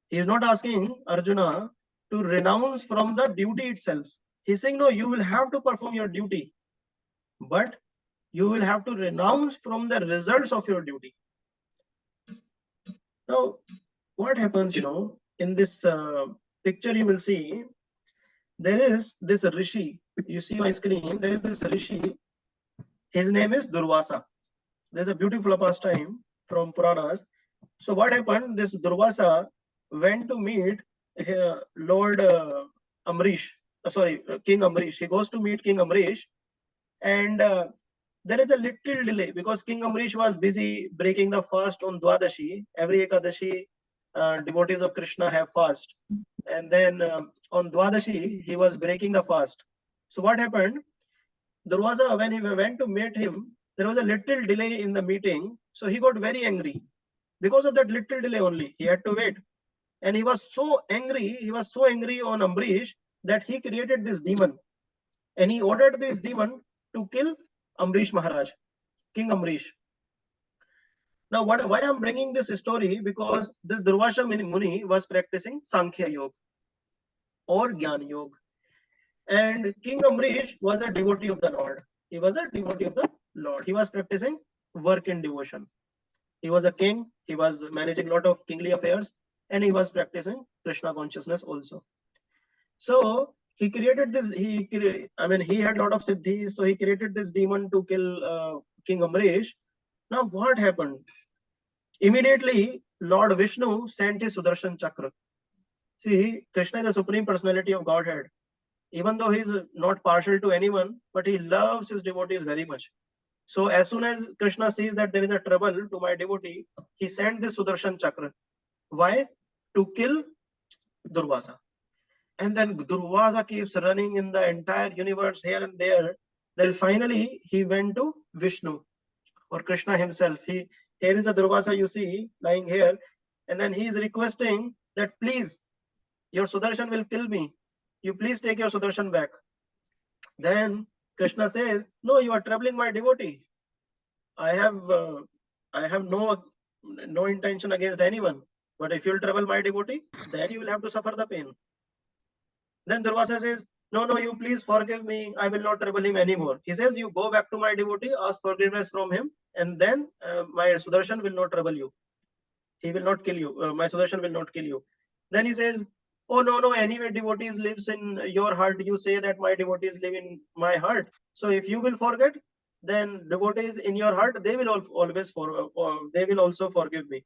[SPEAKER 1] He is not asking Arjuna to renounce from the duty itself. He's saying, no, you will have to perform your duty, but you will have to renounce from the results of your duty. Now, what happens, in this picture, you will see there is this rishi. You see my screen, there is this rishi. His name is Durvasa. There's a beautiful pastime from Puranas. So what happened? This Durvasa went to meet Lord Amrish. King Amrish. He goes to meet King Amrish, and there is a little delay because King Amrish was busy breaking the fast on Dwadashi. Every Ekadashi, devotees of Krishna have fast. And then on Dwadashi, he was breaking the fast. So what happened? Durvasa, when he went to meet him, there was a little delay in the meeting. So he got very angry. Because of that little delay only, he had to wait. And he was so angry on Amrish that he created this demon. And he ordered this demon to kill Amrish Maharaj, King Amrish. Now, why I'm bringing this story? Because this Durvasha Muni was practicing Sankhya Yoga or Gyan Yoga. And King Amrish was a devotee of the Lord. He was a devotee of the Lord. He was practicing work in devotion. He was a king. He was managing a lot of kingly affairs, and he was practicing Krishna consciousness also. So he created this. He had a lot of siddhis. So he created this demon to kill King Amrish. Now what happened? Immediately, Lord Vishnu sent his Sudarshan Chakra. See, Krishna is the supreme personality of Godhead. Even though he is not partial to anyone, but he loves his devotees very much. So as soon as Krishna sees that there is a trouble to my devotee, he sent this Sudarshan Chakra. Why? To kill Durvasa. And then Durvasa keeps running in the entire universe here and there. Then finally he went to Vishnu or Krishna himself. Here is a Durvasa you see lying here, and then he is requesting that please, your Sudarshan will kill me. You please take your Sudarshan back. Then Krishna says, no, you are troubling my devotee. I have no intention against anyone. But if you'll trouble my devotee, then you will have to suffer the pain. Then Durvasa says, no, you please forgive me. I will not trouble him anymore. He says, you go back to my devotee, ask forgiveness from him, and then my Sudarshan will not trouble you. He will not kill you. My Sudarshan will not kill you. Then he says, oh, no, anyway, devotees lives in your heart. You say that my devotees live in my heart. So if you will forget, then devotees in your heart, they will they will also forgive me.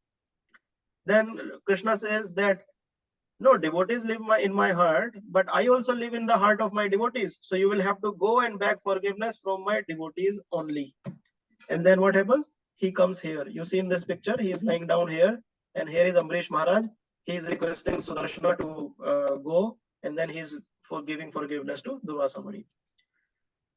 [SPEAKER 1] Then Krishna says that, no, devotees live in my heart, but I also live in the heart of my devotees. So you will have to go and beg forgiveness from my devotees only. And then what happens? He comes here. You see in this picture, he is lying down here, and here is Amrish Maharaj. He is requesting Sudarshana to go, and then he is giving forgiveness to Durvasa Muni.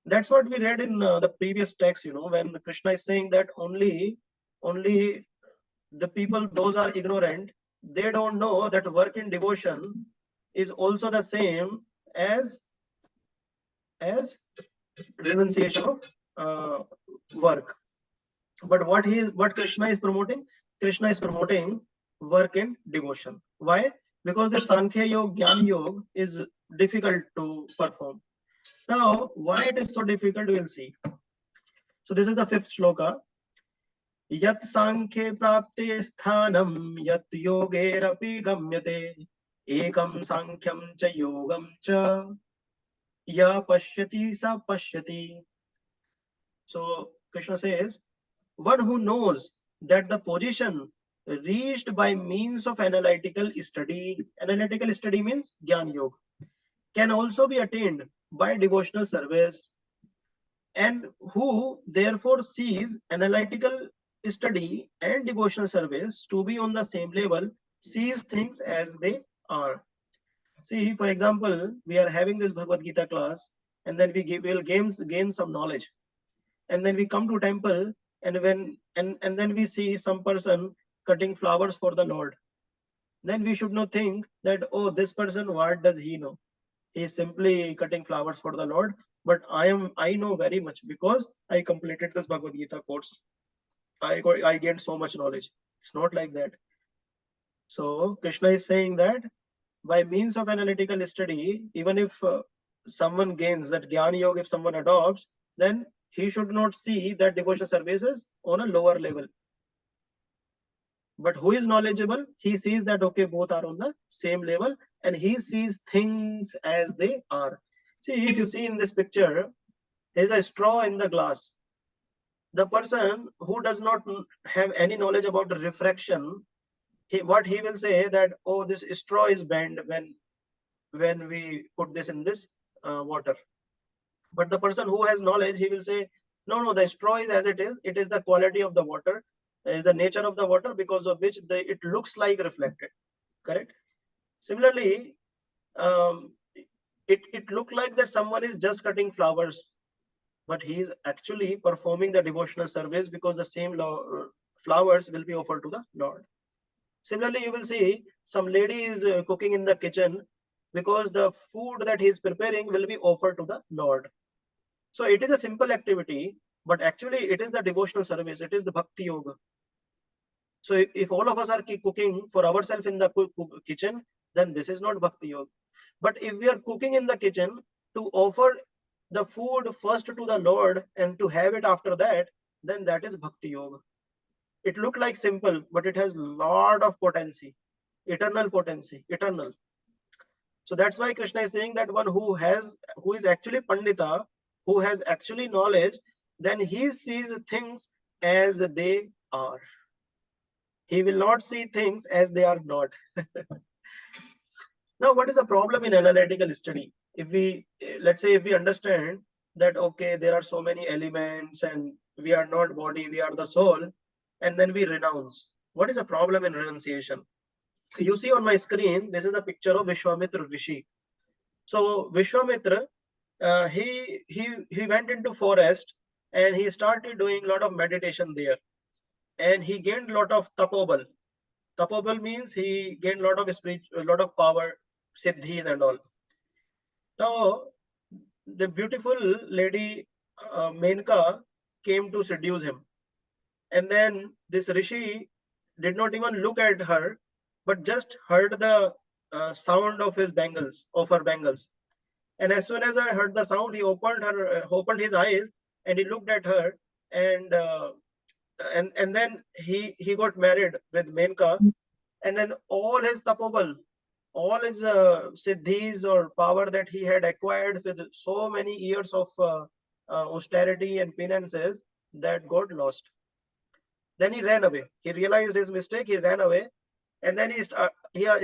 [SPEAKER 1] That's what we read in the previous text, when Krishna is saying that only the people, those are ignorant, they don't know that work in devotion is also the same as renunciation of work. But what Krishna is promoting? Krishna is promoting work in devotion. Why? Because the Sankhya Yoga, Jnana Yoga is difficult to perform. Now, why it is so difficult, we'll see. So this is the 5th shloka. Yat Sankhya prapte sthanam yat yogerapi gamyate ekam sankhya cha yogam cha ya pashyati sa pashyati. So Krishna says, one who knows that the position reached by means of analytical study means Jnana Yoga, can also be attained by devotional service, and who therefore sees analytical study and devotional service to be on the same level, sees things as they are. See, for example, we are having this Bhagavad Gita class, and then we'll gain some knowledge, and then we come to temple, and then we see some person cutting flowers for the Lord. Then we should not think that, oh, this person, what does he know? He is simply cutting flowers for the Lord. But I know very much because I completed this Bhagavad Gita course. I gained so much knowledge. It's not like that. So Krishna is saying that by means of analytical study, even if someone gains that Jnana Yoga, if someone adopts, then he should not see that devotional services on a lower level. But who is knowledgeable, he sees that, okay, both are on the same level, and he sees things as they are. See, if you see in this picture, there is a straw in the glass. The person who does not have any knowledge about the refraction, what he will say that, oh, this straw is bent when we put this in this water. But the person who has knowledge, he will say, no, the straw is as it is. It is the quality of the water, the nature of the water, because of which it looks like reflected. Correct? Similarly, it looked like that someone is just cutting flowers, but he is actually performing the devotional service because the same flowers will be offered to the Lord. Similarly, you will see some lady is cooking in the kitchen because the food that he is preparing will be offered to the Lord. So it is a simple activity, but actually it is the devotional service. It is the bhakti yoga. So if all of us are cooking for ourselves in the kitchen, then this is not Bhakti Yoga. But if we are cooking in the kitchen to offer the food first to the Lord and to have it after that, then that is Bhakti Yoga. It looked like simple, but it has lot of potency, eternal potency, eternal. So that's why Krishna is saying that one who is actually Pandita, who has actually knowledge, then he sees things as they are. He will not see things as they are not. Now, what is the problem in analytical study? If we, let's say, if we understand that, okay, there are so many elements and we are not body, we are the soul, and then we renounce. What is the problem in renunciation? You see on my screen, this is a picture of Vishwamitra Rishi. So Vishwamitra, he went into forest and he started doing a lot of meditation there, and he gained a lot of tapobal. Tapobal means he gained a lot of a lot of power, siddhis and all. Now the beautiful lady Menka came to seduce him, and then this rishi did not even look at her, but just heard the sound of his bangles, of her bangles. And as soon as I heard the sound, he opened his eyes, and he looked at her, and then he got married with Menka, and then all his tapobal, all his siddhis or power that he had acquired with so many years of austerity and penances, that got lost. Then he ran away. He realized his mistake. He ran away, and then he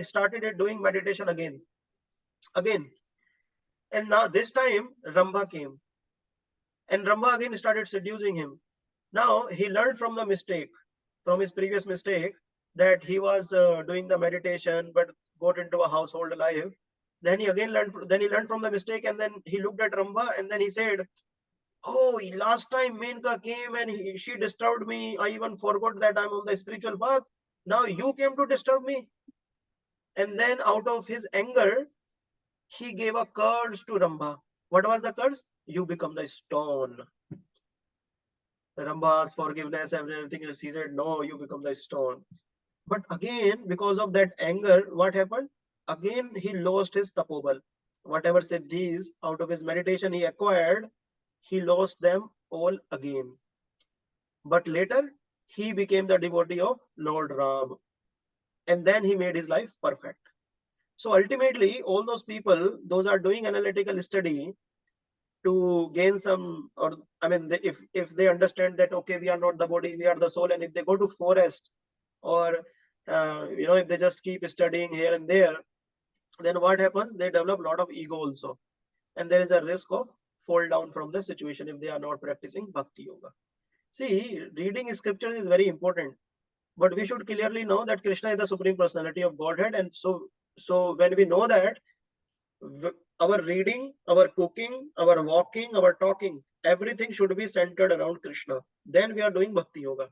[SPEAKER 1] started doing meditation again. And now this time Rambha came, and Rambha again started seducing him. Now he learned from the mistake, from his previous mistake, that he was doing the meditation but got into a household life. Then he learned from the mistake, and then he looked at Rambha, and then he said, "Oh, last time Menka came and she disturbed me. I even forgot that I'm on the spiritual path. Now you came to disturb me." And then out of his anger, he gave a curse to Rambha. What was the curse? You become the stone. Rambha's forgiveness, everything. He said, no, you become the stone. But again, because of that anger, what happened? Again, he lost his tapobal. Whatever siddhis out of his meditation he acquired, he lost them all again. But later, he became the devotee of Lord Ram. And then he made his life perfect. So ultimately, all those people, those are doing analytical study to gain some, or I mean, if they understand that, okay, we are not the body, we are the soul, and if they go to forest, or if they just keep studying here and there, then what happens? They develop a lot of ego also, and there is a risk of fall down from the situation if they are not practicing bhakti yoga. See, reading scriptures is very important, but we should clearly know that Krishna is the supreme personality of Godhead, and so when we know that, our reading, our cooking, our walking, our talking, everything should be centered around Krishna. Then we are doing bhakti yoga.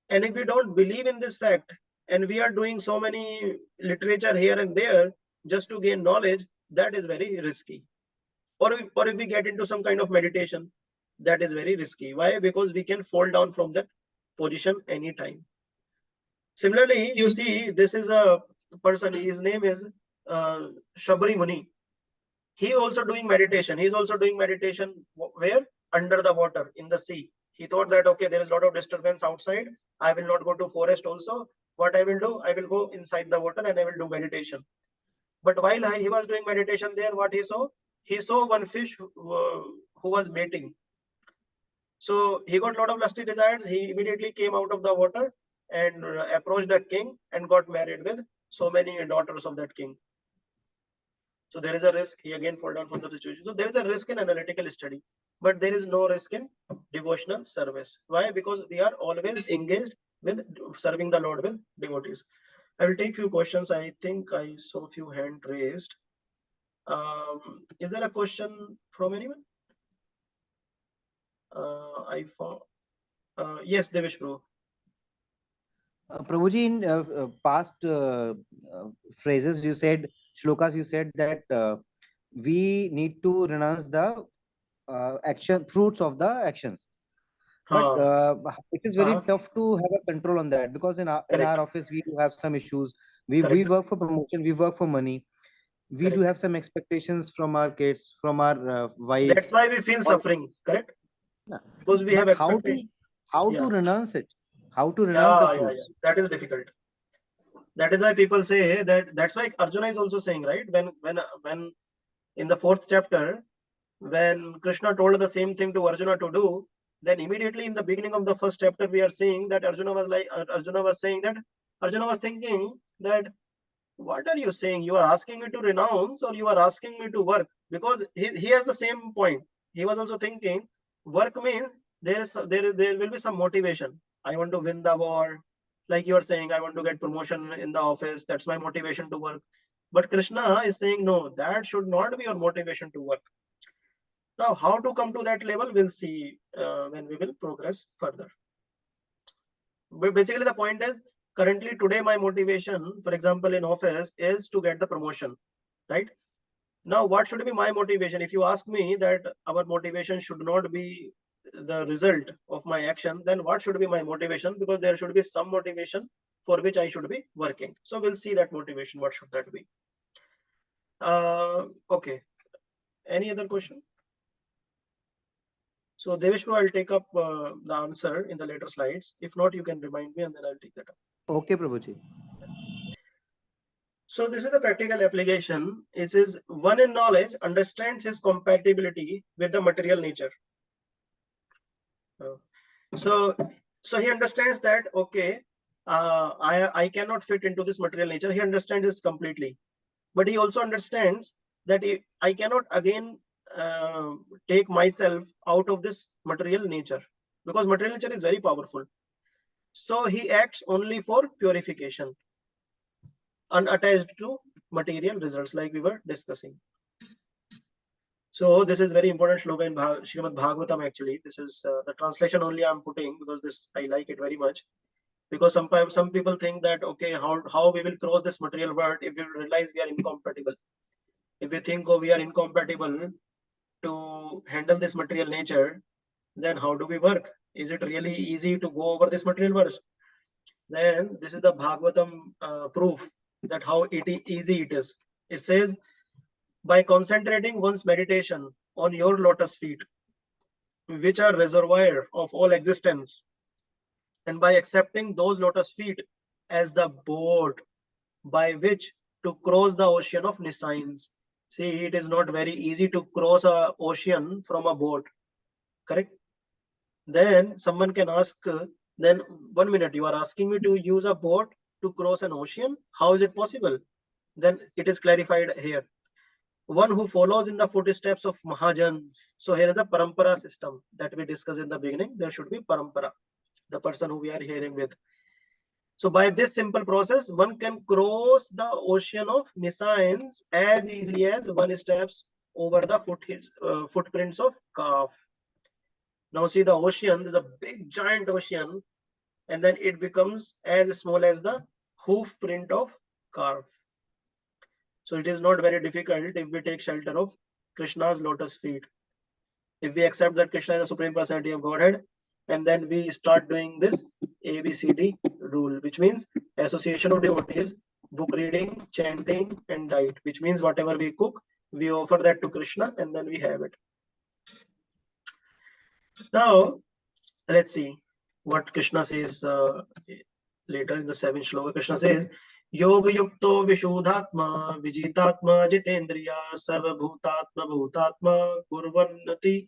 [SPEAKER 1] And if we don't believe in this fact, and we are doing so many literature here and there just to gain knowledge, that is very risky. Or if we get into some kind of meditation, that is very risky. Why? Because we can fall down from that position anytime. Similarly, you see, this is a person, his name is Shabri Muni. He also doing meditation. He's also doing meditation where? Under the water, in the sea. He thought that, okay, there is a lot of disturbance outside. I will not go to forest also. What I will do, I will go inside the water and I will do meditation. But while he was doing meditation there, what he saw? He saw one fish who was mating. So he got a lot of lusty desires. He immediately came out of the water and approached the king and got married with so many daughters of that king. So there is a risk. He again fall down from the situation. So there is a risk in analytical study, but there is no risk in devotional service. Why? Because we are always engaged with serving the Lord with devotees. I will take few questions. I think I saw few hand raised. Is there a question from anyone? I found. Yes, Devesh Prabhu.
[SPEAKER 5] Prabhuji, in past phrases you said, shlokas you said that we need to renounce the fruits of the actions. But it is very tough to have a control on that, because in our office we do have some issues. We work for promotion, we work for money. We do have some expectations from our kids, from our wife.
[SPEAKER 1] That's why we feel suffering, correct? Because we have expectations.
[SPEAKER 5] How to renounce it? How to renounce the fruits?
[SPEAKER 1] That is difficult. That is why people say that. That's why Arjuna is also saying, right? When in the 4th chapter, when Krishna told the same thing to Arjuna to do, then immediately in the beginning of the 1st chapter, we are seeing that Arjuna was saying that Arjuna was thinking that, what are you saying? You are asking me to renounce, or you are asking me to work? Because he has the same point. He was also thinking work means there will be some motivation. I want to win the war, like you are saying, I want to get promotion in the office. That's my motivation to work. But Krishna is saying, no, that should not be your motivation to work. Now, how to come to that level, we'll see when we will progress further. But basically, the point is, currently today, my motivation, for example, in office is to get the promotion, right? Now, what should be my motivation? If you ask me that our motivation should not be the result of my action, then what should be my motivation? Because there should be some motivation for which I should be working. So we'll see that motivation. What should that be? Okay. Any other question? So Deveshwar, I'll take up the answer in the later slides. If not, you can remind me and then I'll take that up.
[SPEAKER 5] Okay, Prabhuji.
[SPEAKER 1] So this is a practical application. It says one in knowledge understands his compatibility with the material nature. So he understands that, okay, I cannot fit into this material nature. He understands this completely. But he also understands that I cannot again take myself out of this material nature, because material nature is very powerful. So he acts only for purification, unattached to material results, like we were discussing. So this is very important shloka in Srimad Bhagavatam. Actually, this is the translation only I'm putting, because this I like it very much. Because some people think that, okay, how we will cross this material world if we realize we are incompatible. If we think, oh, we are incompatible to handle this material nature, then how do we work? Is it really easy to go over this material world? Then this is the Bhagavatam proof that how easy it is. It says, by concentrating one's meditation on your lotus feet, which are reservoir of all existence, and by accepting those lotus feet as the boat by which to cross the ocean of nescience. See, it is not very easy to cross an ocean from a boat, correct? Then someone can ask, then 1 minute, you are asking me to use a boat to cross an ocean? How is it possible? Then it is clarified here. One who follows in the footsteps of Mahajans. So here is a parampara system that we discussed in the beginning. There should be parampara, the person who we are hearing with. So by this simple process, one can cross the ocean of nescience as easily as one steps over the footprints of calf. Now see, the ocean is a big giant ocean, and then it becomes as small as the hoof print of calf. So it is not very difficult if we take shelter of Krishna's lotus feet. If we accept that Krishna is the Supreme Personality of Godhead, and then we start doing this ABCD rule, which means association of devotees, book reading, chanting, and diet, which means whatever we cook, we offer that to Krishna, and then we have it. Now, let's see what Krishna says later in the 7th shloka. Krishna says, Yoga yukto vishuddhatma vijitatma jitendriya sarvabhutatma bhutatma kurvannati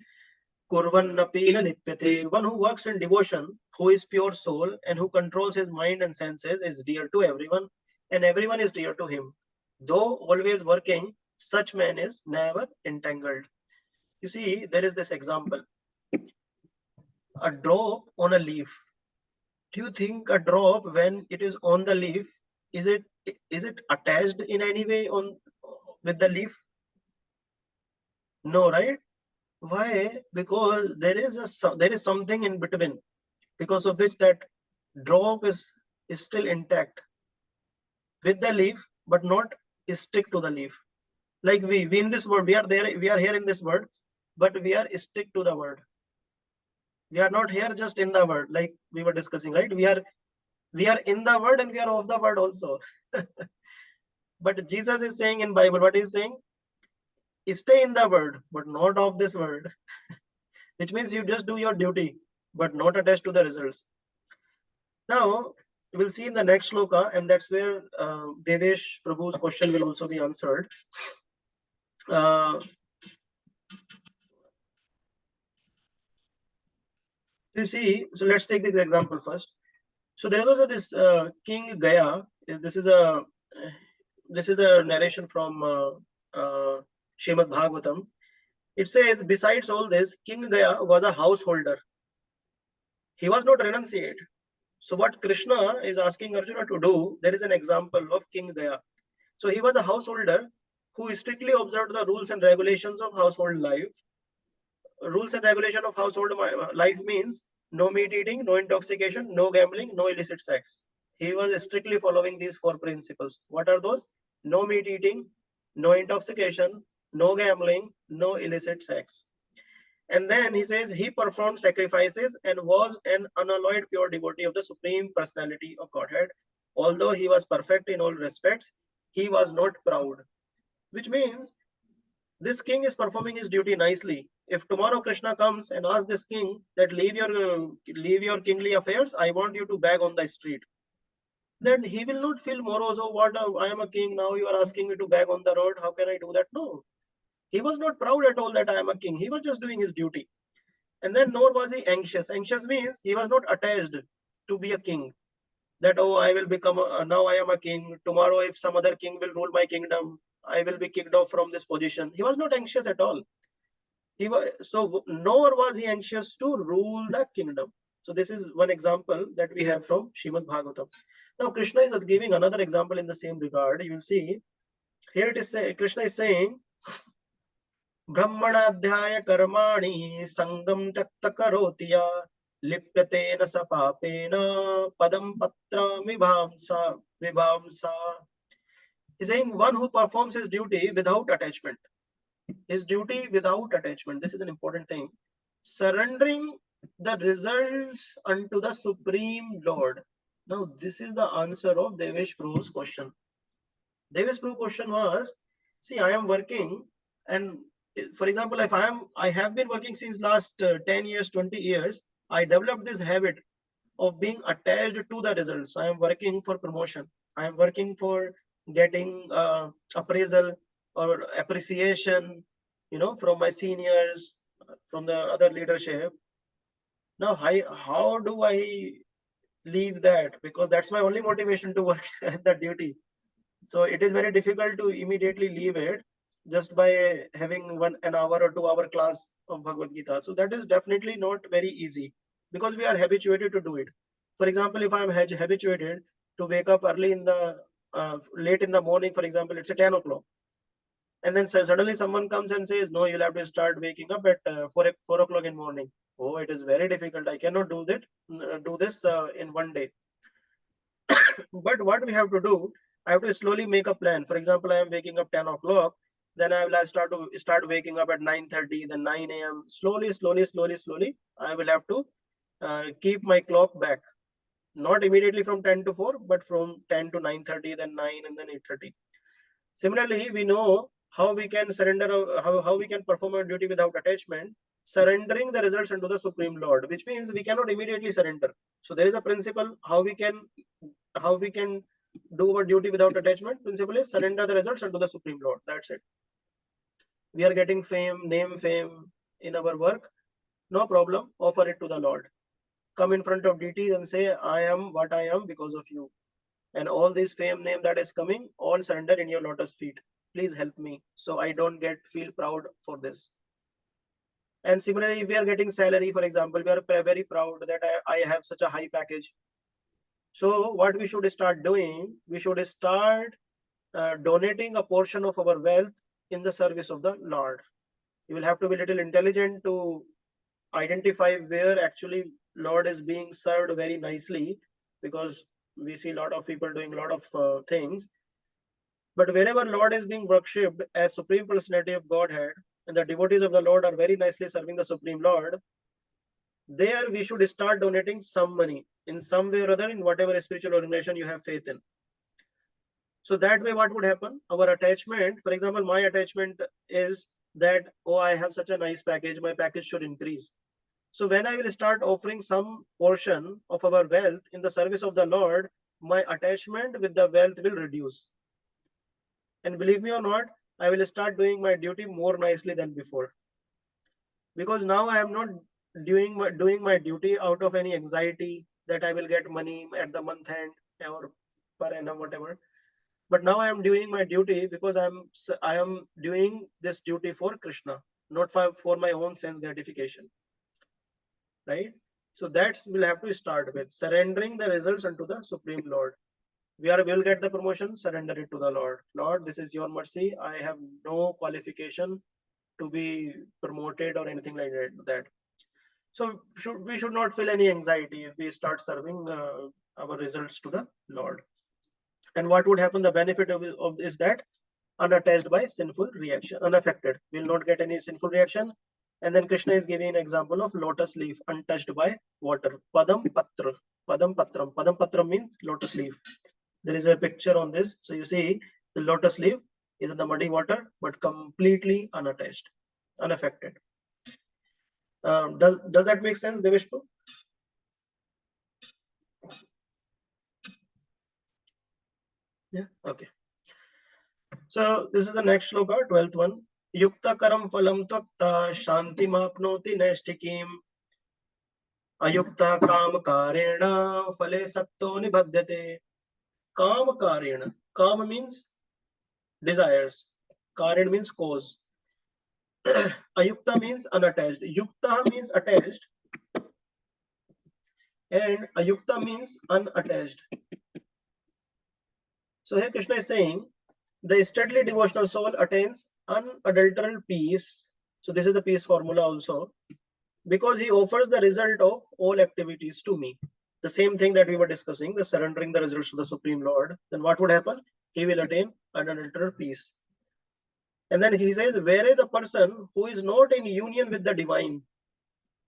[SPEAKER 1] kurvannapila lipyate. One who works in devotion, who is pure soul, and who controls his mind and senses is dear to everyone, and everyone is dear to him. Though always working, such man is never entangled. You see, there is this example. A drop on a leaf. Do you think a drop, when it is on the leaf, is it attached in any way with the leaf? No, right? Why? Because there is something in between, because of which that drop is still intact with the leaf, but not stick to the leaf. Like we in this world, we are here in this world, but we are stick to the world. We are not here just in the word, like we were discussing, right? We are in the word and we are of the word also. But Jesus is saying in Bible, what he's saying? Stay in the word, but not of this word. Which means you just do your duty, but not attached to the results. Now, we'll see in the next shloka, and that's where Devesh Prabhu's question will also be answered. You see, so let's take this example first. So there was this King Gaya. This is a narration from Srimad Bhagavatam. It says, besides all this, King Gaya was a householder. He was not renunciate. So what Krishna is asking Arjuna to do, there is an example of King Gaya. So he was a householder who strictly observed the rules and regulations of household life. Rules and regulation of household life means no meat eating, no intoxication, no gambling, no illicit sex. He was strictly following these 4 principles. What are those? No meat eating, no intoxication, no gambling, no illicit sex. And then he says he performed sacrifices and was an unalloyed pure devotee of the Supreme Personality of Godhead. Although he was perfect in all respects, he was not proud. Which means this king is performing his duty nicely. If tomorrow Krishna comes and asks this king that leave your kingly affairs, I want you to beg on the street, then he will not feel morose. Oh, what? I am a king now. You are asking me to beg on the road. How can I do that? No, he was not proud at all that I am a king. He was just doing his duty. And then nor was he anxious. Anxious means he was not attached to be a king. That, oh, I will become now I am a king. Tomorrow, if some other king will rule my kingdom, I will be kicked off from this position. He was not anxious at all. He was so, nor was he anxious to rule the kingdom. So this is one example that we have from Srimad Bhagavatam. Now Krishna is giving another example in the same regard. You will see here it is Krishna is saying, Brahmanadhyaya karmani sangam takta karotiya lipyate na sapapena padam patra vibhamsa. He's saying one who performs his duty without attachment. His duty without attachment. This is an important thing. Surrendering the results unto the Supreme Lord. Now, this is the answer of Devesh Prabhu's question. Devesh Prabhu's question was, see, I am working, and for example, if I have been working since last 10 years, 20 years, I developed this habit of being attached to the results. I am working for promotion. I am working for getting appraisal or appreciation, from my seniors, from the other leadership. Now, how do I leave that? Because that's my only motivation to work at that duty. So it is very difficult to immediately leave it just by having an hour or 2 hour class of Bhagavad Gita. So that is definitely not very easy because we are habituated to do it. For example, if I am habituated to wake up early late in the morning, for example, it's 10 o'clock. And then suddenly someone comes and says, no, you'll have to start waking up at 4 o'clock in the morning. Oh, it is very difficult. I cannot do this in one day. But what we have to do, I have to slowly make a plan. For example, I am waking up 10 o'clock. Then I will start waking up at 9:30, then 9 a.m. Slowly, I will have to keep my clock back. Not immediately from 10 to 4, but from 10 to 9:30, then 9, and then 8:30. Similarly, we know how we can surrender, how we can perform our duty without attachment, surrendering the results unto the Supreme Lord, which means we cannot immediately surrender. So there is a principle how we can do our duty without attachment. Principle is surrender the results unto the Supreme Lord. That's it. We are getting fame in our work. No problem. Offer it to the Lord. Come in front of deities and say, I am what I am because of you. And all this name that is coming, all surrender in your lotus feet. Please help me so I don't feel proud for this. And similarly, if we are getting salary, for example, we are very proud that I have such a high package. So what we should start doing, we should start donating a portion of our wealth in the service of the Lord. You will have to be a little intelligent to identify where actually Lord is being served very nicely, because we see a lot of people doing a lot of things. But wherever Lord is being worshipped as Supreme Personality of Godhead, and the devotees of the Lord are very nicely serving the Supreme Lord, there we should start donating some money in some way or other in whatever spiritual organization you have faith in. So that way, what would happen? Our attachment, for example, my attachment is that, oh, I have such a nice package, my package should increase. So when I will start offering some portion of our wealth in the service of the Lord, my attachment with the wealth will reduce. And believe me or not, I will start doing my duty more nicely than before. Because now I am not doing my duty out of any anxiety that I will get money at the month end or per annum, whatever. But now I am doing my duty because I am doing this duty for Krishna, not for my own sense gratification. Right? So that's we'll have to start with surrendering the results unto the Supreme Lord. We'll get the promotion, surrender it to the Lord. Lord, this is your mercy. I have no qualification to be promoted or anything like that. So we should not feel any anxiety if we start serving our results to the Lord. And what would happen? The benefit of is that unattached by sinful reaction, unaffected. Will not get any sinful reaction. And then Krishna is giving an example of lotus leaf untouched by water. Padam patra. Padam patram. Padam patram means lotus leaf. There is a picture on this. So you see the lotus leaf is in the muddy water, but completely unattached, unaffected. Does that make sense, Deveshpu? Yeah. Okay. So this is the next shloka, 12th one. Yukta karam phalam tvakta shanti mapnoti naistikim ayukta kam karena phale sakto nibhadyate. Kam karena. Kam means desires. Karen means cause. Ayukta means unattached. Yukta means attached. And ayukta means unattached. So here Krishna is saying, the steadily devotional soul attains unadulterated peace. So this is the peace formula also, because he offers the result of all activities to me. The same thing that we were discussing, the surrendering the results to the Supreme Lord. Then what would happen? He will attain unadulterated peace. And then he says, whereas a person who is not in union with the divine,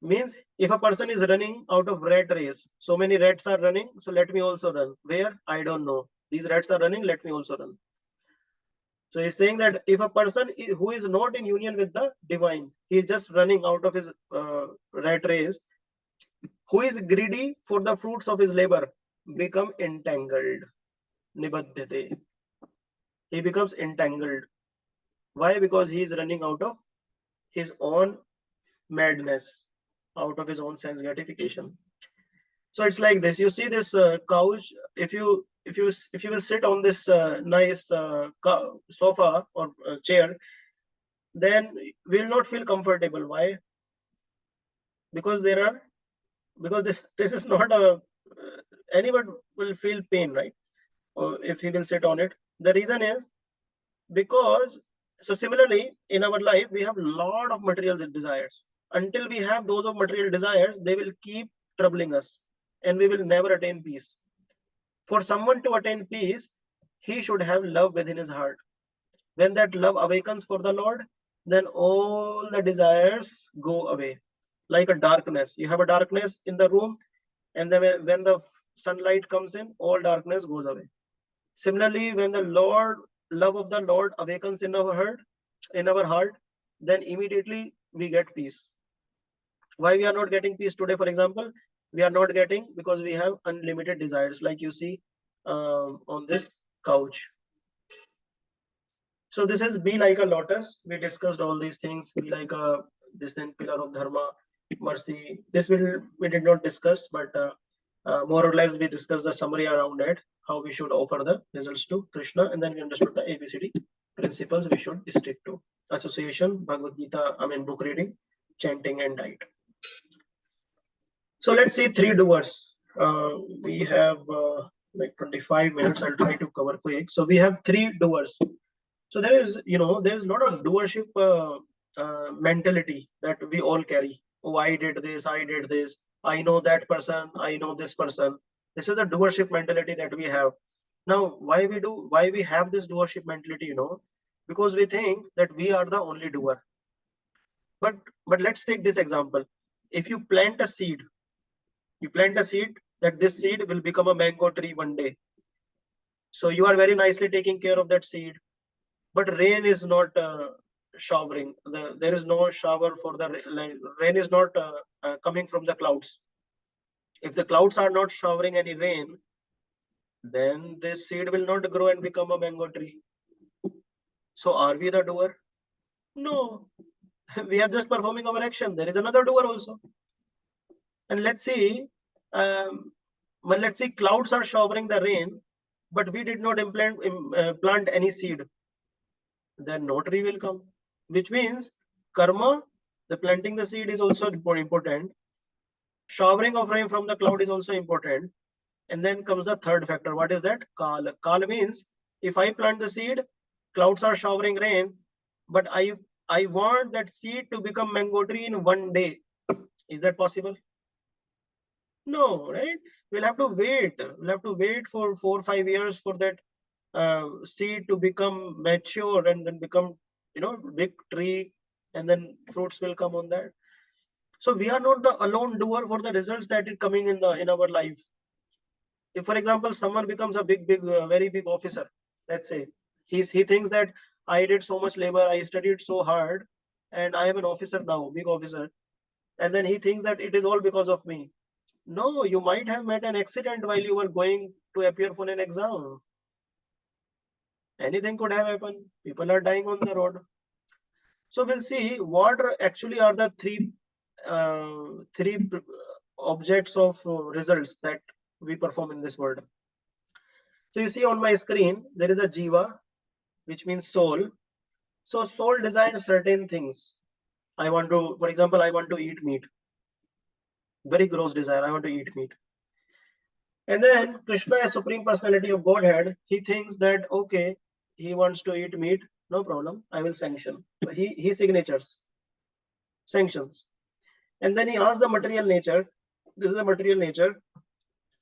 [SPEAKER 1] means if a person is running out of rat race, so many rats are running, so let me also run. Where? I don't know. These rats are running, let me also run. So he's saying that if a person who is not in union with the divine, he is just running out of his rat race, who is greedy for the fruits of his labor, become entangled. Nibadhyate. He becomes entangled. Why? Because he is running out of his own madness, out of his own sense gratification. So it's like this. You see this couch. If you will sit on this nice sofa or chair, then we will not feel comfortable. Why? Because this is not a anyone will feel pain, right? Or if he will sit on it. The reason is because so similarly in our life we have a lot of material desires. Until we have those of material desires, they will keep troubling us, and we will never attain peace. For someone to attain peace, he should have love within his heart. When that love awakens for the Lord, then all the desires go away. Like a darkness. You have a darkness in the room, and then when the sunlight comes in, all darkness goes away. Similarly, when the love of the Lord awakens in our heart, then immediately we get peace. Why we are not getting peace today? For example, we are not getting because we have unlimited desires, like you see on this couch. So this is be like a lotus. We discussed all these things. Be like a this then pillar of dharma, mercy. This we did not discuss, but more or less we discussed the summary around it, how we should offer the results to Krishna, and then we understood the ABCD principles we should stick to: association, Bhagavad Gita, book reading, chanting, and diet. So let's see 3 doers. We have like 25 minutes. I'll try to cover quick. So we have 3 doers. So there's a lot of doership mentality that we all carry. Oh, I did this. I know that person. I know this person. This is the doership mentality that we have. Now, why we have this doership mentality? Because we think that we are the only doer. But let's take this example. if you plant a seed, that this seed will become a mango tree one day. So you are very nicely taking care of that seed, but rain is not showering. There is no shower for the rain is not coming from the clouds. If the clouds are not showering any rain, then this seed will not grow and become a mango tree. So are we the doer? No, we are just performing our action. There is another doer also. And let's see, clouds are showering the rain, but we did not plant any seed. Then no tree will come, which means karma, the planting the seed is also important. Showering of rain from the cloud is also important. And then comes the third factor. What is that? Kala. Kala means if I plant the seed, clouds are showering rain, but I want that seed to become mango tree in one day. Is that possible? No, right? We'll have to wait. We'll have to wait for 4 or 5 years for that seed to become mature and then become, big tree, and then fruits will come on that. So we are not the alone doer for the results that is coming in our life. If, for example, someone becomes a very big officer, let's say, he thinks that I did so much labor, I studied so hard, and I am an officer now, big officer, and then he thinks that it is all because of me. No, you might have met an accident while you were going to appear for an exam. Anything could have happened. People are dying on the road. So we'll see what actually are the three objects of results that we perform in this world. So you see on my screen, there is a jiva, which means soul. So soul desires certain things. For example, I want to eat meat. Very gross desire. I want to eat meat. And then Krishna, as Supreme Personality of Godhead, he thinks that, okay, he wants to eat meat. No problem. I will sanction. So he sanctions. And then he asks the material nature. This is the material nature.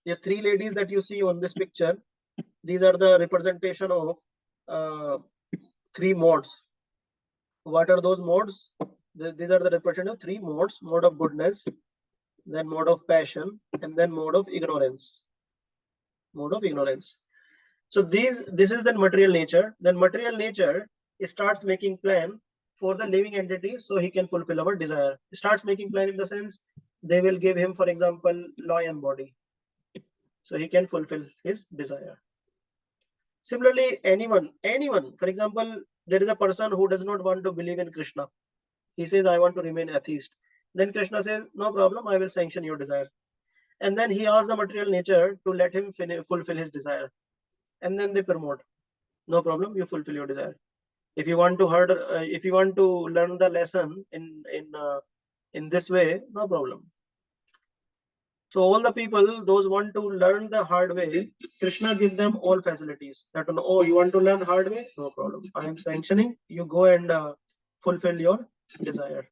[SPEAKER 1] The three ladies that you see on this picture, these are the representation of three modes. What are those modes? These are the representation of three modes: mode of goodness, then mode of passion, and then mode of ignorance. Mode of ignorance. So this is the material nature. Then material nature starts making plan for the living entity so he can fulfill our desire. Starts making plan in the sense they will give him, for example, lion body, so he can fulfill his desire. Similarly, anyone, for example, there is a person who does not want to believe in Krishna. He says, I want to remain atheist. Then Krishna says, no problem, I will sanction your desire. And then he asks the material nature to let him fulfill his desire. And then they promote. No problem, you fulfill your desire. If you want to learn the lesson in this way, no problem. So all the people, those want to learn the hard way, Krishna gives them all facilities. That, oh, you want to learn hard way? No problem. I am sanctioning. You go and fulfill your desire.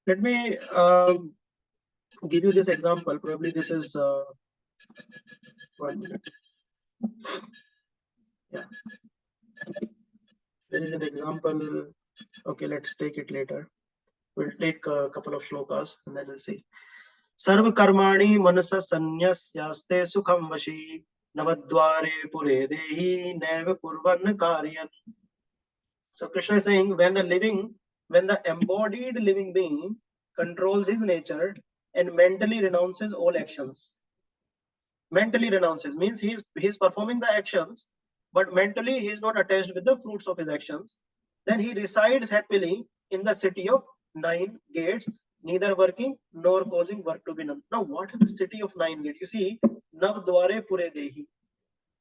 [SPEAKER 1] Let me give you this example. Probably this is 1 minute. Yeah. There is an example. Okay, let's take it later. We'll take a couple of shlokas and then we'll see. Sarva karmani manasa sanyasyaste sukham vashi navadware pure dehi neva kurvan karyan. So Krishna is saying when the embodied living being controls his nature and mentally renounces all actions. Mentally renounces means he's performing the actions, but mentally he is not attached with the fruits of his actions. Then he resides happily in the city of 9 gates, neither working nor causing work to be done. Now, what is the city of 9 gates? You see, Navdware Pure Dehi.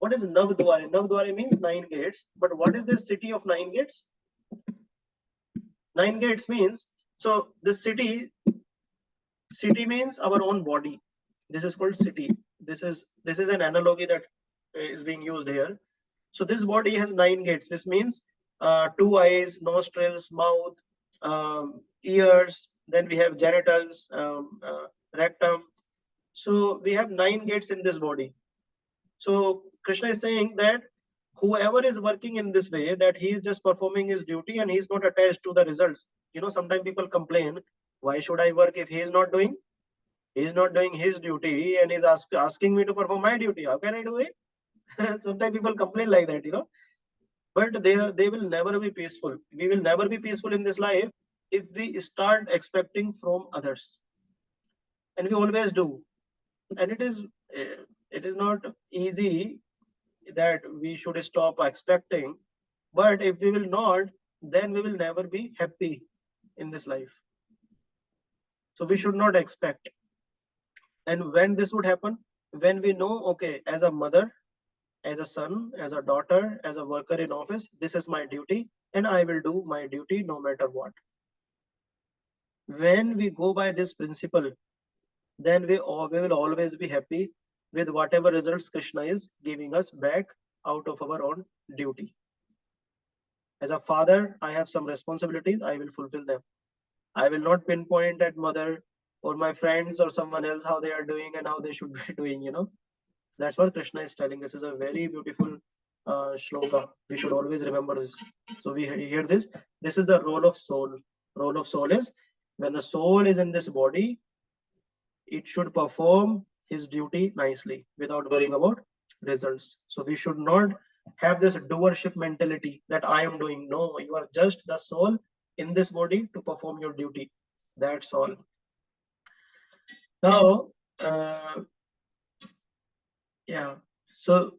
[SPEAKER 1] What is Navdware? Navdware means 9 gates. But what is this city of 9 gates? 9 gates means, so this city means our own body. This is called city. This is an analogy that is being used here. So this body has 9 gates. This means 2 eyes, nostrils, mouth, ears. Then we have genitals, rectum. So we have 9 gates in this body. So Krishna is saying that whoever is working in this way, that he is just performing his duty and he is not attached to the results. Sometimes people complain Why should I work if he is not doing? He is not doing his duty and is asking me to perform my duty. How can I do it? Sometimes people complain like that, but they will never be peaceful. We will never be peaceful in this life if we start expecting from others, and we always do. And it is not easy that we should stop expecting, but if we will not, then we will never be happy in this life. So we should not expect. And when this would happen, when we know, okay, as a mother, as a son, as a daughter, as a worker in office, this is my duty and I will do my duty no matter what. When we go by this principle, then we will always be happy with whatever results Krishna is giving us back out of our own duty. As a father, I have some responsibilities, I will fulfill them. I will not pinpoint at mother or my friends or someone else how they are doing and how they should be doing, That's what Krishna is telling. This is a very beautiful shloka. We should always remember this. So we hear this. This is the role of soul. Role of soul is when the soul is in this body, it should perform his duty nicely without worrying about results. So we should not have this doership mentality that I am doing. No, you are just the soul in this body to perform your duty. That's all. Now, yeah. So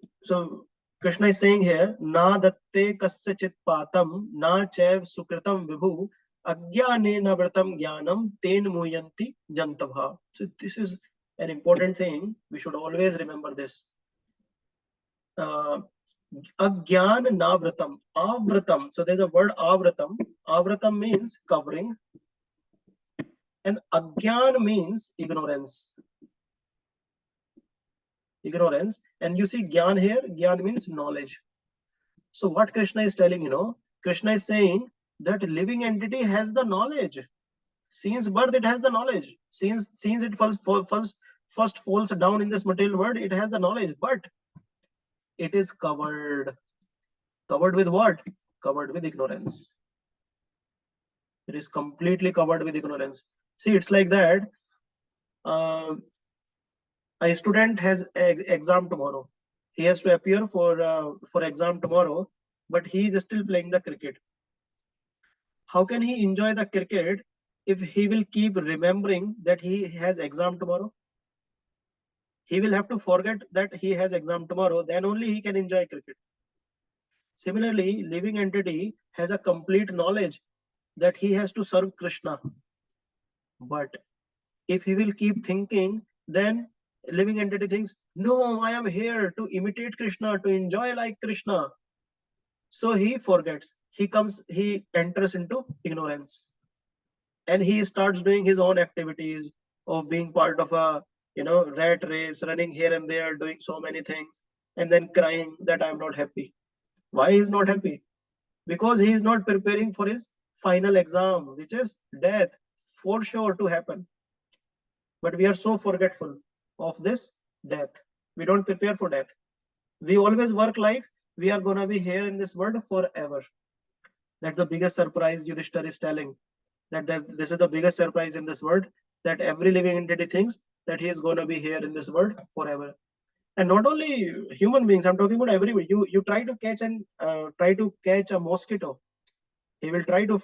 [SPEAKER 1] Krishna is saying here, na datte kasyachit patam, na chaiv sukritam vibhu, ajnane navratam jnanam, ten muyanti jantavha. So this is an important thing. We should always remember this. Ajnan navratam, avratam. So there's a word avratam. Avratam means covering, and ajnan means ignorance. Ignorance. And you see gyan here, gyan means knowledge. So what Krishna is telling, Krishna is saying that living entity has the knowledge. Since birth, it has the knowledge. Since it first falls down in this material world, it has the knowledge, but it is covered. Covered with what? Covered with ignorance. It is completely covered with ignorance. See, it's like that. A student has an exam tomorrow. He has to appear for exam tomorrow, but he is still playing the cricket. How can he enjoy the cricket if he will keep remembering that he has exam tomorrow? He will have to forget that he has exam tomorrow, then only he can enjoy cricket. Similarly, living entity has a complete knowledge that he has to serve Krishna. But if he will keep thinking, then living entity thinks, no, I am here to imitate Krishna, to enjoy like Krishna. So he forgets. He enters into ignorance. And he starts doing his own activities of being part of a rat race, running here and there, doing so many things, and then crying that I'm not happy. Why he's not happy? Because he is not preparing for his final exam, which is death, for sure to happen. But we are so forgetful of this death. We don't prepare for death. We always work like we are gonna be here in this world forever. That's the biggest surprise Yudhishthira is telling. That this is the biggest surprise in this world, that every living entity thinks that he is going to be here in this world forever. And not only human beings, I'm talking about everybody. You try to catch a mosquito. He will try to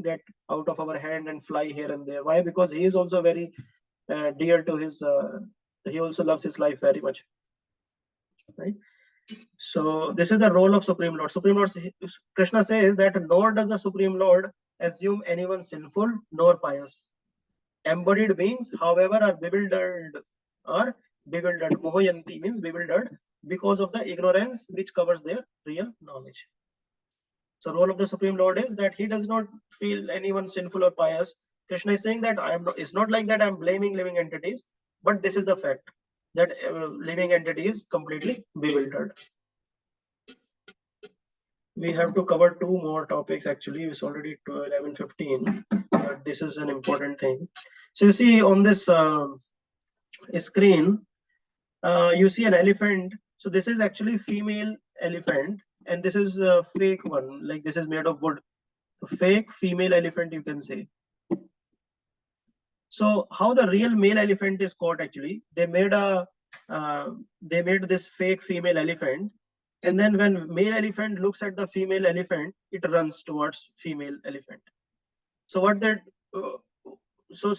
[SPEAKER 1] get out of our hand and fly here and there. Why? Because he is also very dear to his he also loves his life very much, right? So this is the role of Supreme Lord. Supreme Lord, Krishna says that nor does the Supreme Lord assume anyone sinful nor pious. Embodied beings, however, are bewildered. Mohayanti means bewildered because of the ignorance which covers their real knowledge. So role of the Supreme Lord is that he does not feel anyone sinful or pious. Krishna is saying that it's not like that I'm blaming living entities, but this is the fact that living entity is completely bewildered. We have to cover two more topics actually. It's already 11:15, but this is an important thing. So you see on this screen, you see an elephant. So this is actually female elephant, and this is a fake one. Like this is made of wood. A fake female elephant, you can say. So how the real male elephant is caught? Actually, they made this fake female elephant, and then when male elephant looks at the female elephant, it runs towards female elephant. So what that uh, so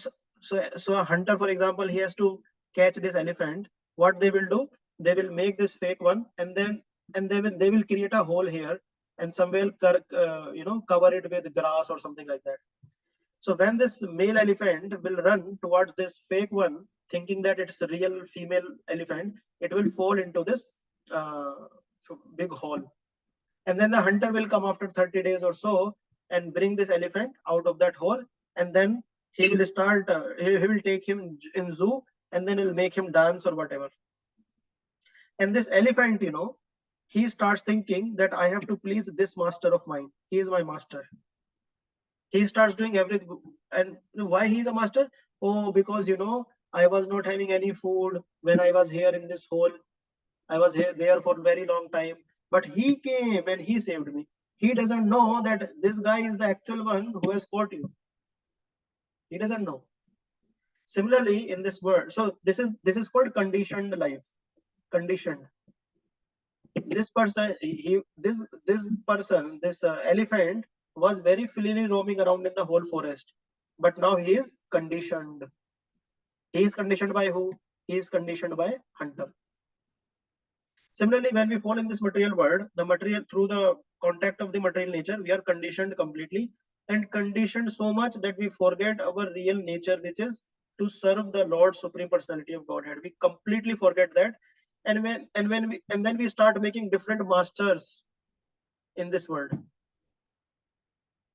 [SPEAKER 1] a hunter, for example, he has to catch this elephant. What they will do, they will make this fake one, and then they will create a hole here, and somewhere cover it with grass or something like that. So when this male elephant will run towards this fake one, thinking that it's a real female elephant, it will fall into this uh, big hole. And then the hunter will come after 30 days or so and bring this elephant out of that hole. And then he will start, he will take him in zoo, and then he'll make him dance or whatever. And this elephant, he starts thinking that I have to please this master of mine. He is my master. He starts doing everything. And why he's a master? Oh, because I was not having any food when I was here in this hole. I was there for a very long time, but he came and he saved me. He doesn't know that this guy is the actual one who has caught you. He doesn't know. Similarly, in this world, so this is called conditioned life. Conditioned. This person, this elephant was very freely roaming around in the whole forest, but now he is conditioned. He is conditioned by who? He is conditioned by hunter. Similarly, when we fall in this material world, the material, through the contact of the material nature, we are conditioned completely, and conditioned so much that we forget our real nature, which is to serve the Lord Supreme Personality of Godhead. We completely forget that, and then we start making different masters in this world.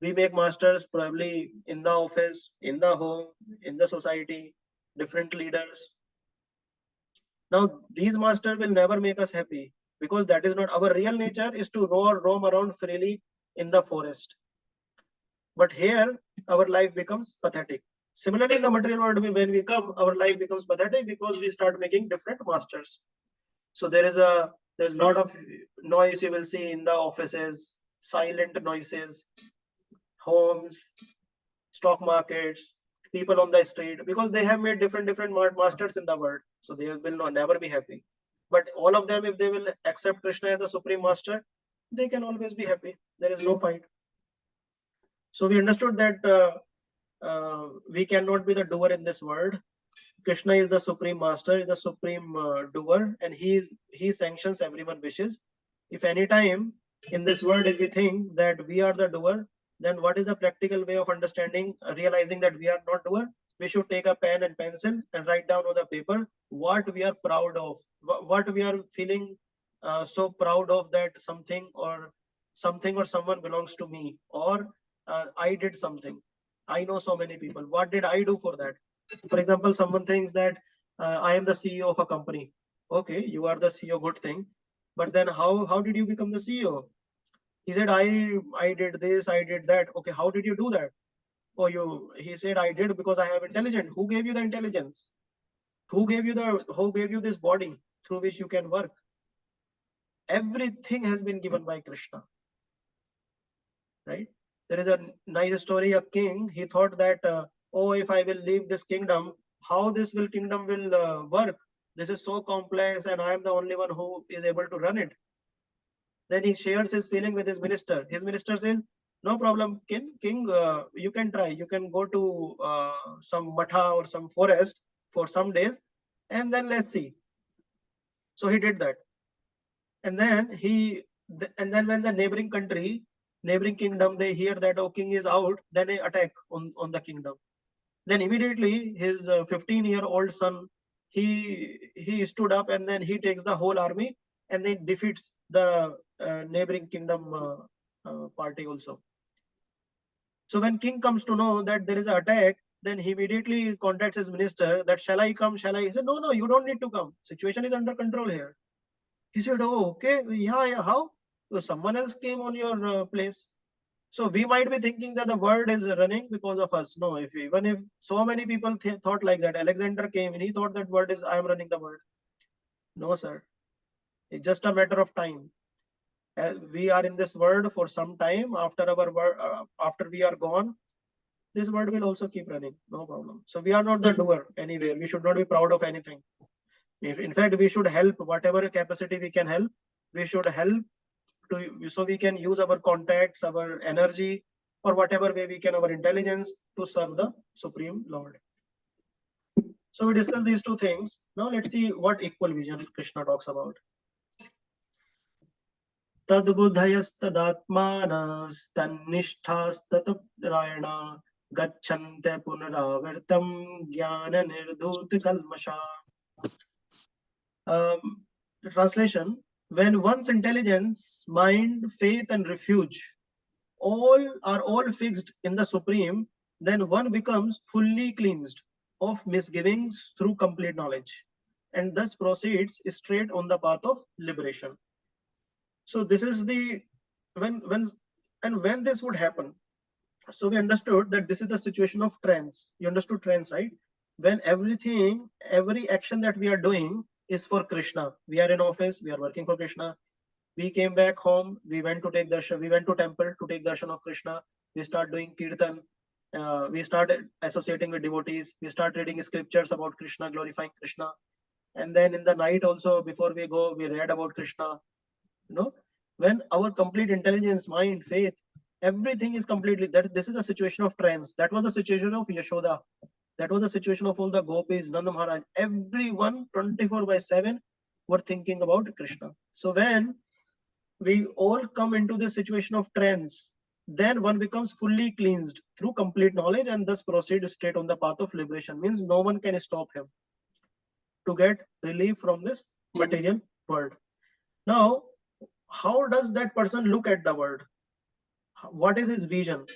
[SPEAKER 1] We make masters probably in the office, in the home, in the society, different leaders. Now, these masters will never make us happy, because that is not our real nature, is to roam around freely in the forest. But here, our life becomes pathetic. Similarly, in the material world, when we come, our life becomes pathetic because we start making different masters. So there's a lot of noise you will see in the offices, silent noises, homes, stock markets, people on the street, because they have made different masters in the world. So they will never be happy. But all of them, if they will accept Krishna as the supreme master, they can always be happy. There is no fight. So we understood that we cannot be the doer in this world. Krishna is the supreme master, is the supreme doer, and he sanctions everyone's wishes. If any time in this world, if we think that we are the doer, then what is the practical way of understanding, realizing that we are not doer? We should take a pen and pencil and write down on the paper what we are proud of, what we are feeling so proud of, that something or someone belongs to me, or I did something. I know so many people. What did I do for that? For example, someone thinks that I am the CEO of a company. Okay, you are the CEO, good thing. But then how did you become the CEO? He said, I did this, I did that. Okay, how did you do that? Oh, he said, I did because I have intelligence. Who gave you the intelligence? Who gave you this body through which you can work? Everything has been given by Krishna. Right? There is a nice story. A king, he thought that oh, if I will leave this kingdom, how this kingdom will work? This is so complex, and I am the only one who is able to run it. Then he shares his feeling with his minister. His minister says, no problem, king, you can try. You can go to some matha or some forest for some days, and then let's see. So he did that. And then when the neighboring kingdom, they hear that, oh, king is out, then they attack on the kingdom. Then immediately his 15-year-old son, he stood up, and then he takes the whole army, and then defeats the neighboring kingdom party also. So when king comes to know that there is an attack, then he immediately contacts his minister that, shall I come? He said, no, you don't need to come. Situation is under control here. He said, oh, okay, yeah, how? So someone else came on your place. So we might be thinking that the world is running because of us. No, even if so many people thought like that, Alexander came and he thought that I am running the world. No, sir. It's just a matter of time. We are in this world for some time. After we are gone, this world will also keep running, no problem. So we are not the doer anywhere. We should not be proud of anything. In fact, we should help whatever capacity we can help. We should help so we can use our contacts, our energy, or whatever way we can, our intelligence, to serve the Supreme Lord. So we discuss these two things. Now let's see what equal vision Krishna talks about. Tadbuddhayastadaatmanastannishthastataprayana gacchante punaravartam jnana nirdhut kalmasha. Translation: when one's intelligence, mind, faith, and refuge all fixed in the Supreme, then one becomes fully cleansed of misgivings through complete knowledge, and thus proceeds straight on the path of liberation. So this is the when this would happen. So we understood that this is the situation of trance. You understood trance, right? When every action that we are doing is for Krishna. We are in office, we are working for Krishna. We came back home, we went to take darshan, we went to temple to take darshan of Krishna. We start doing kirtan. We started associating with devotees. We start reading scriptures about Krishna, glorifying Krishna. And then in the night also, before we go, we read about Krishna. You know, when our complete intelligence, mind, faith, everything is completely this is a situation of trance. That was the situation of Yashoda. That was the situation of all the gopis, Nanda Maharaj. Everyone 24/7 were thinking about Krishna. So when we all come into this situation of trance, then one becomes fully cleansed through complete knowledge and thus proceed straight on the path of liberation. Means no one can stop him to get relief from this material world. Now, how does that person look at the world? What is his vision?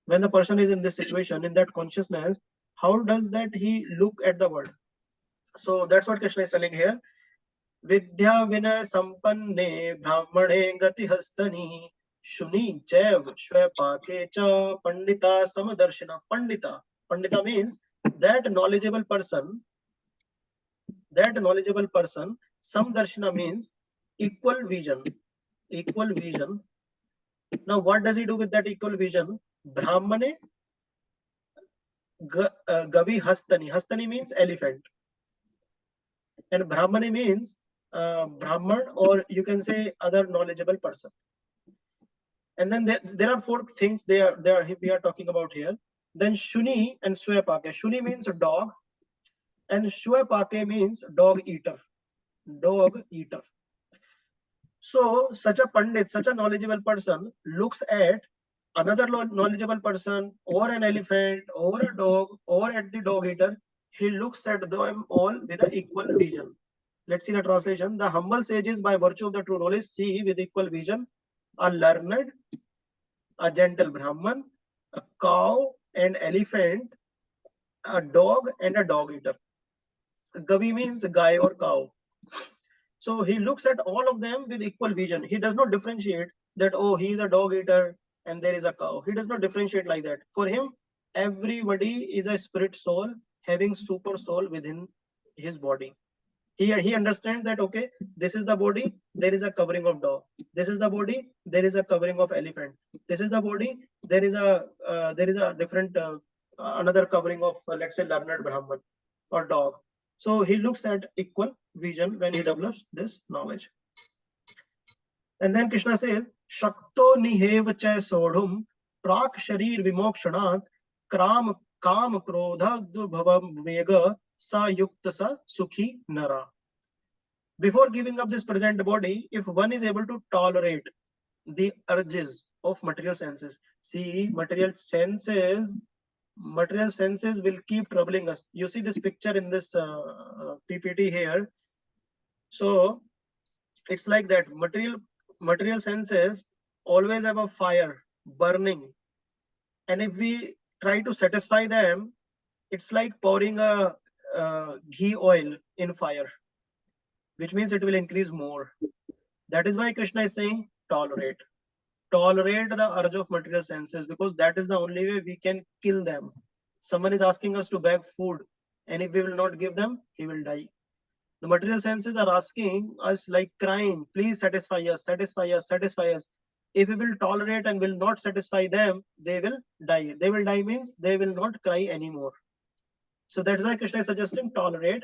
[SPEAKER 1] When the person is in this situation, in that consciousness, how does that he look at the world? So that's what Krishna is telling here. Vidya vinay sampanne brahmane gati hastani shuni chaiv shvepake cha pandita samadarshina. Pandita means that knowledgeable person. Samdarshina means equal vision. Now what does he do with that equal vision? Brahmane gavi hastani. Hastani means elephant, and Brahmane means Brahman, or you can say other knowledgeable person. And then there are four things we are talking about here. Then Shuni and Swepake. Shuni means dog, and Swepake means dog eater. So such a pandit, such a knowledgeable person looks at another knowledgeable person, or an elephant, or a dog, or at the dog eater. He looks at them all with an equal vision. Let's see the translation. The humble sages, by virtue of the true knowledge, see with equal vision a learned, a gentle Brahman, a cow and elephant, a dog and a dog eater. Gavi means guy or cow. So he looks at all of them with equal vision. He does not differentiate that, oh, he is a dog eater and there is a cow. He does not differentiate like that. For him, everybody is a spirit soul having super soul within his body. He understands that, okay, this is the body, there is a covering of dog. This is the body, there is a covering of elephant. This is the body, there is a different another covering of let's say learned Brahman or dog. So he looks at equal vision when he develops this knowledge. And then Krishna says, Shakto nihev cha sodhum prak sharir vimokshanat kram kam krodha bhavam vega sa yukta sa sukhi nara. Before giving up this present body, if one is able to tolerate the urges of material senses, see, material senses will keep troubling us. You see this picture in this PPT here. So it's like that. Material senses always have a fire burning, and if we try to satisfy them, it's like pouring a ghee oil in fire, which means it will increase more. That is why Krishna is saying tolerate the urge of material senses, because that is the only way we can kill them. Someone is asking us to beg food, and if we will not give them, he will die. The material senses are asking us like crying, please satisfy us. if we will tolerate and will not satisfy them, they will die. They will die means they will not cry anymore. So that's why Krishna is suggesting tolerate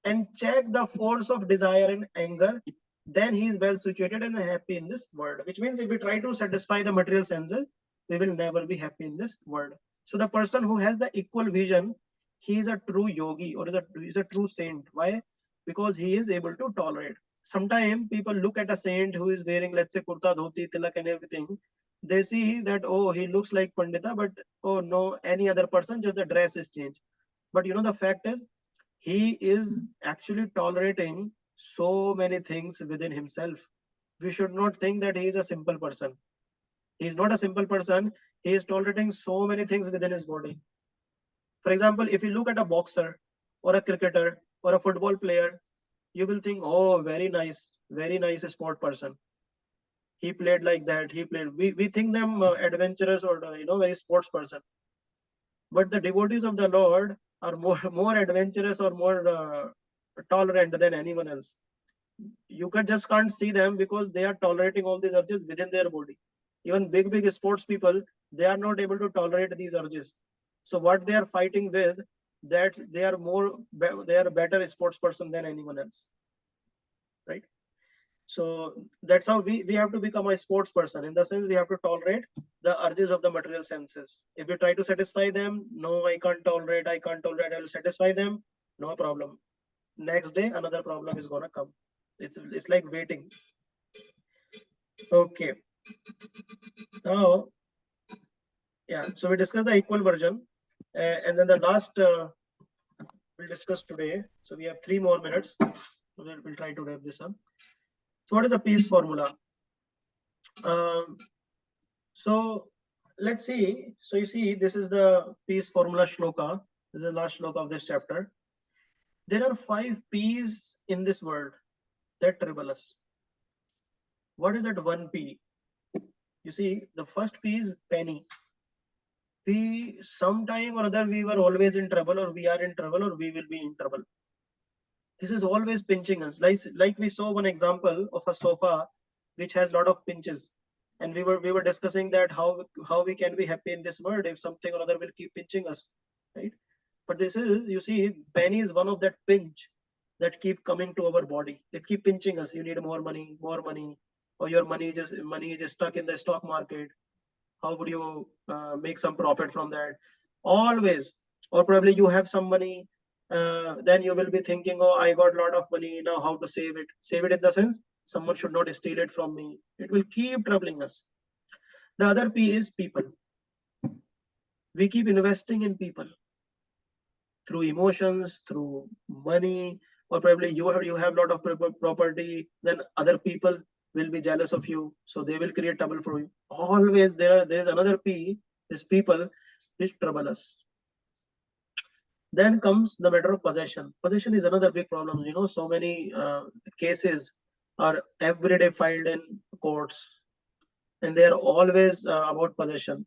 [SPEAKER 1] and check the force of desire and anger. Then he is well situated and happy in this world. Which means if we try to satisfy the material senses, we will never be happy in this world. So the person who has the equal vision, he is a true yogi or is a true saint. Why? Because he is able to tolerate. Sometimes people look at a saint who is wearing, let's say, kurta, dhoti, tilak and everything. They see that, oh, he looks like Pandita, but oh no, any other person, just the dress is changed. But you know, the fact is, he is actually tolerating so many things within himself. We should not think that he is a simple person. He is not a simple person. He is tolerating so many things within his body. For example, if you look at a boxer or a cricketer or a football player, you will think, oh, very nice sport person. He played like that. He played. We think them adventurous or very sports person. But the devotees of the Lord are more adventurous or more tolerant than anyone else. You just can't see them because they are tolerating all these urges within their body. Even big sports people, they are not able to tolerate these urges. So what they are fighting with, that they are better sports person than anyone else, right? So that's how we have to become a sports person. In the sense, we have to tolerate the urges of the material senses. If we try to satisfy them, no, I can't tolerate, I will satisfy them, no problem. Next day, another problem is gonna come. It's like waiting. Okay. Now, yeah, so we discussed the equal version. And then the last we'll discuss today. So we have 3 more minutes. So we'll try to wrap this up. So what is the peace formula? So let's see. So you see, this is the peace formula shloka. This is the last shloka of this chapter. There are 5 P's in this world that trouble us. What is that one P? You see, the first P is penny. We sometime or other we were always in trouble, or we are in trouble, or we will be in trouble. This is always pinching us. Like we saw one example of a sofa which has a lot of pinches. And we were discussing that how we can be happy in this world if something or other will keep pinching us, right? But this is, you see, penny is one of that pinch that keep coming to our body. They keep pinching us. You need more money, or your money is stuck in the stock market. How would you make some profit from that? Always. Or probably you have some money, then you will be thinking, oh, I got a lot of money, now how to save it? Save it in the sense, someone should not steal it from me. It will keep troubling us. The other P is people. We keep investing in people through emotions, through money, or probably you have a lot of property, then other people will be jealous of you, so they will create trouble for you. Always there is another P, is people, which trouble us. Then comes the matter of possession. Possession is another big problem. You know, so many cases are every day filed in courts, and they are always about possession.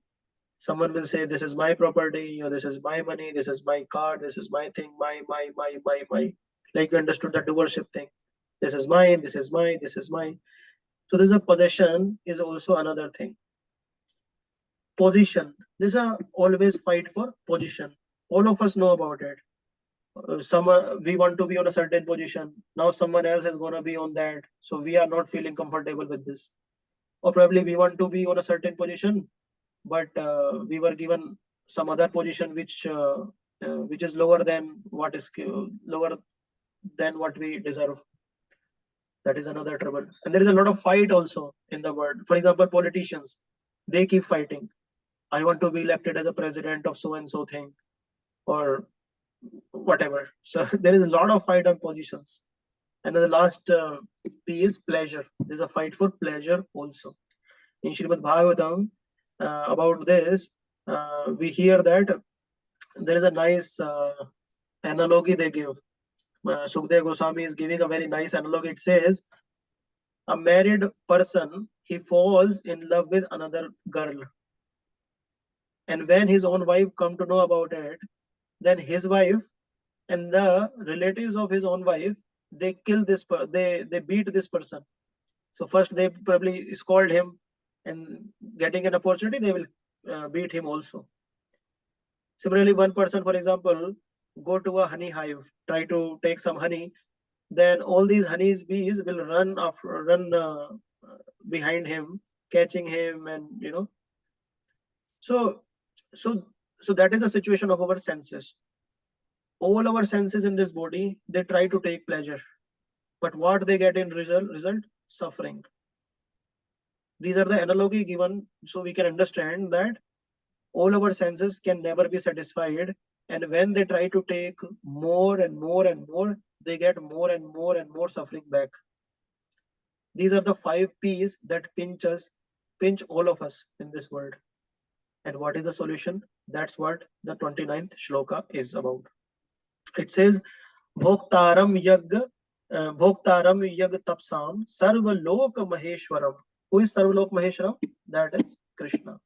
[SPEAKER 1] Someone will say, this is my property, or this is my money, this is my car, this is my thing, my. Like we understood the doership thing. This is mine, this is mine, this is mine. So there's a possession is also another thing. Position. There's a always fight for position. All of us know about it. We want to be on a certain position. Now someone else is going to be on that. So we are not feeling comfortable with this. Or probably we want to be on a certain position, but we were given some other position which is lower than what we deserve. That is another trouble. And there is a lot of fight also in the world. For example, politicians, they keep fighting. I want to be elected as a president of so and so thing, or whatever. So there is a lot of fight on positions. And the last P is pleasure. There's a fight for pleasure also. In Srimad Bhagavatam, about this, we hear that there is a nice analogy they give. Sukdev Goswami is giving a very nice analogy. It says, a married person, he falls in love with another girl. And when his own wife come to know about it, then his wife and the relatives of his own wife, they kill this, they beat this person. So first they probably scold him, and getting an opportunity, they will beat him also. Similarly, one person, for example, go to a honey hive, try to take some honey, then all these honey bees will run behind him, catching him, and so that is the situation of our senses. All our senses in this body, they try to take pleasure, but what they get in result? Suffering. These are the analogy given so we can understand that all our senses can never be satisfied, and when they try to take more and more and more, they get more and more and more suffering back. These are the 5 P's that pinch all of us in this world. And what is the solution? That's what the 29th shloka is about. It says, Bhoktaram yag tapsam sarvalok maheshwaram. Who is Sarvalok Maheshwaram? That is Krishna.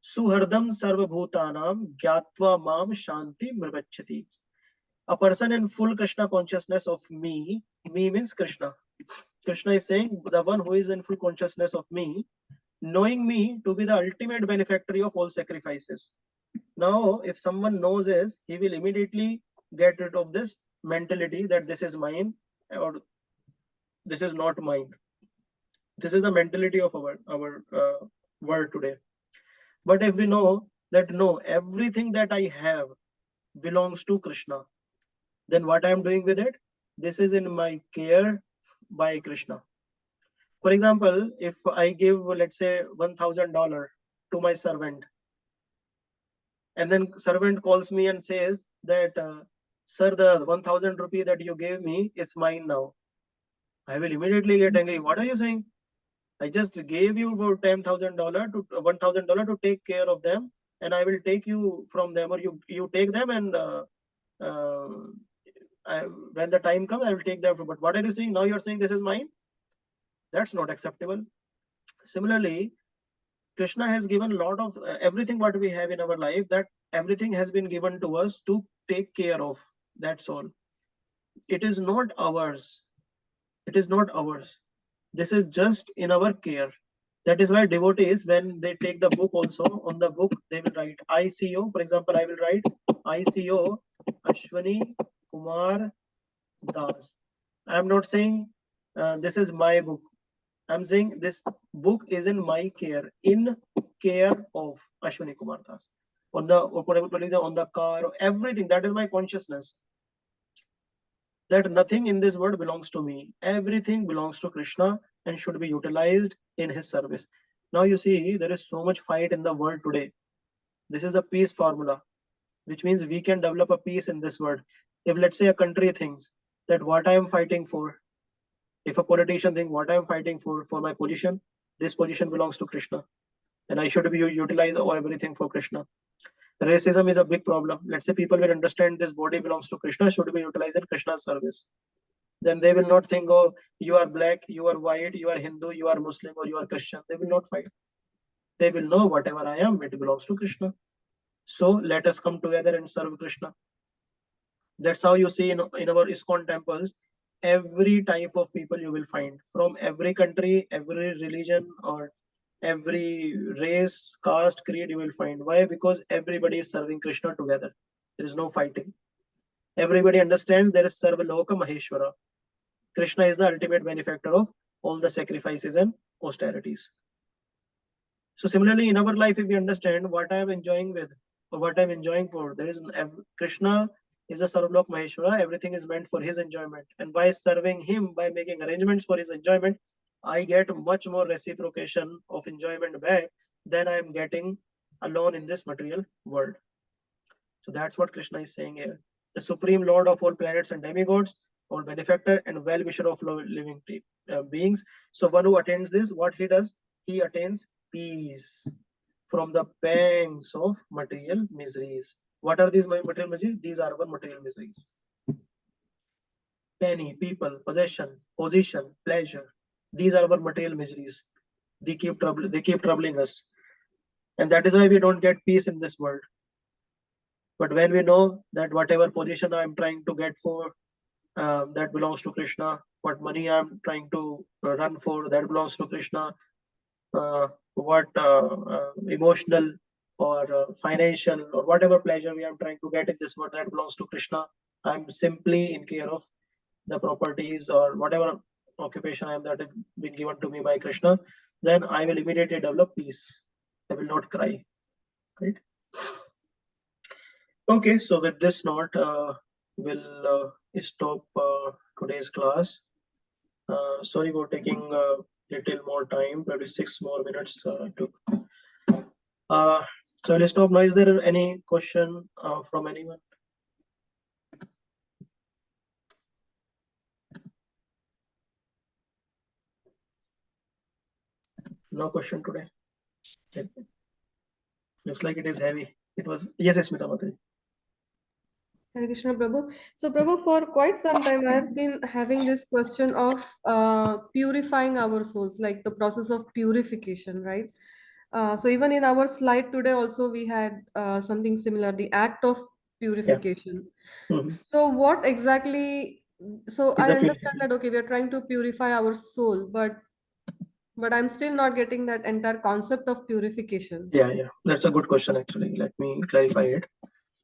[SPEAKER 1] Suhardam sarvabhutanam gyatva mam shanti mrvachati. A person in full Krishna consciousness of me means Krishna. Krishna is saying, the one who is in full consciousness of me, knowing me to be the ultimate benefactor of all sacrifices. Now, if someone knows this, he will immediately get rid of this mentality that this is mine or this is not mine. This is the mentality of our world today. But if we know that no, everything that I have belongs to Krishna, then what I am doing with it? This is in my care by Krishna. For example, if I give, let's say, $1,000 to my servant, and then servant calls me and says that, sir, the 1,000 rupee that you gave me, it's mine now. I will immediately get angry. What are you saying? I just gave you for $10,000 to $1,000 to take care of them, and I will take you from them, or you take them, and when the time comes, I will take them. But what are you saying? Now you're saying this is mine? That's not acceptable. Similarly, Krishna has given a lot of everything what we have in our life, that everything has been given to us to take care of. That's all. It is not ours. It is not ours. This is just in our care. That is why devotees, when they take the book also, on the book they will write ICO. For example, I will write ICO Ashwani Kumar Das. I am not saying this is my book. I'm saying this book is in my care, in care of Ashwani Kumar Das. On the car, everything, that is my consciousness. That nothing in this world belongs to me. Everything belongs to Krishna and should be utilized in his service. Now you see, there is so much fight in the world today. This is the peace formula, which means we can develop a peace in this world. If, let's say, a country thinks that what I am fighting for, if a politician thinks what I am fighting for my position, this position belongs to Krishna, and I should be utilized or everything for Krishna. Racism is a big problem. Let's say people will understand this body belongs to Krishna, should be utilized in Krishna's service. Then they will not think, oh, you are black, you are white, you are Hindu, you are Muslim, or you are Christian. They will not fight. They will know whatever I am, it belongs to Krishna. So let us come together and serve Krishna. That's how you see in our ISKCON temples, every type of people you will find, from every country, every religion, or every race, caste, creed you will find. Why? Because everybody is serving Krishna together. There is no fighting. Everybody understands there is Sarvaloka Maheshwara. Krishna is the ultimate benefactor of all the sacrifices and austerities. So similarly, in our life, if we understand what I am enjoying with, or what I am enjoying for, there is Krishna is a Sarvaloka Maheshwara. Everything is meant for his enjoyment. And by serving him, by making arrangements for his enjoyment, I get much more reciprocation of enjoyment back than I am getting alone in this material world. So that's what Krishna is saying here. The supreme lord of all planets and demigods, all benefactor and well-wisher of living beings. So one who attains this, what he does? He attains peace from the pangs of material miseries. What are these material miseries? These are our material miseries. Penny, people, possession, position, pleasure. These are our material miseries. They keep troubling us. And that is why we don't get peace in this world. But when we know that whatever position I'm trying to get for, that belongs to Krishna. What money I'm trying to run for, that belongs to Krishna. What emotional or financial or whatever pleasure we are trying to get in this world, that belongs to Krishna. I'm simply in care of the properties or whatever occupation I am that has been given to me by Krishna. Then I will immediately develop peace. I will not cry. Right? Okay, so with this note, we'll stop today's class. Sorry for taking a little more time, probably 6 more minutes took. So let's stop now. Is there any question from anyone? No question today. Looks like it is heavy. It was, yes, Smita Mataji.
[SPEAKER 4] Hare Krishna Prabhu. So Prabhu, for quite some time I have been having this question of purifying our souls, like the process of purification, right? So even in our slide today also we had something similar, the act of purification. So what exactly, so I understand that, okay, we are trying to purify our soul, but I'm still not getting that entire concept of purification.
[SPEAKER 1] Yeah, that's a good question actually. Let me clarify it.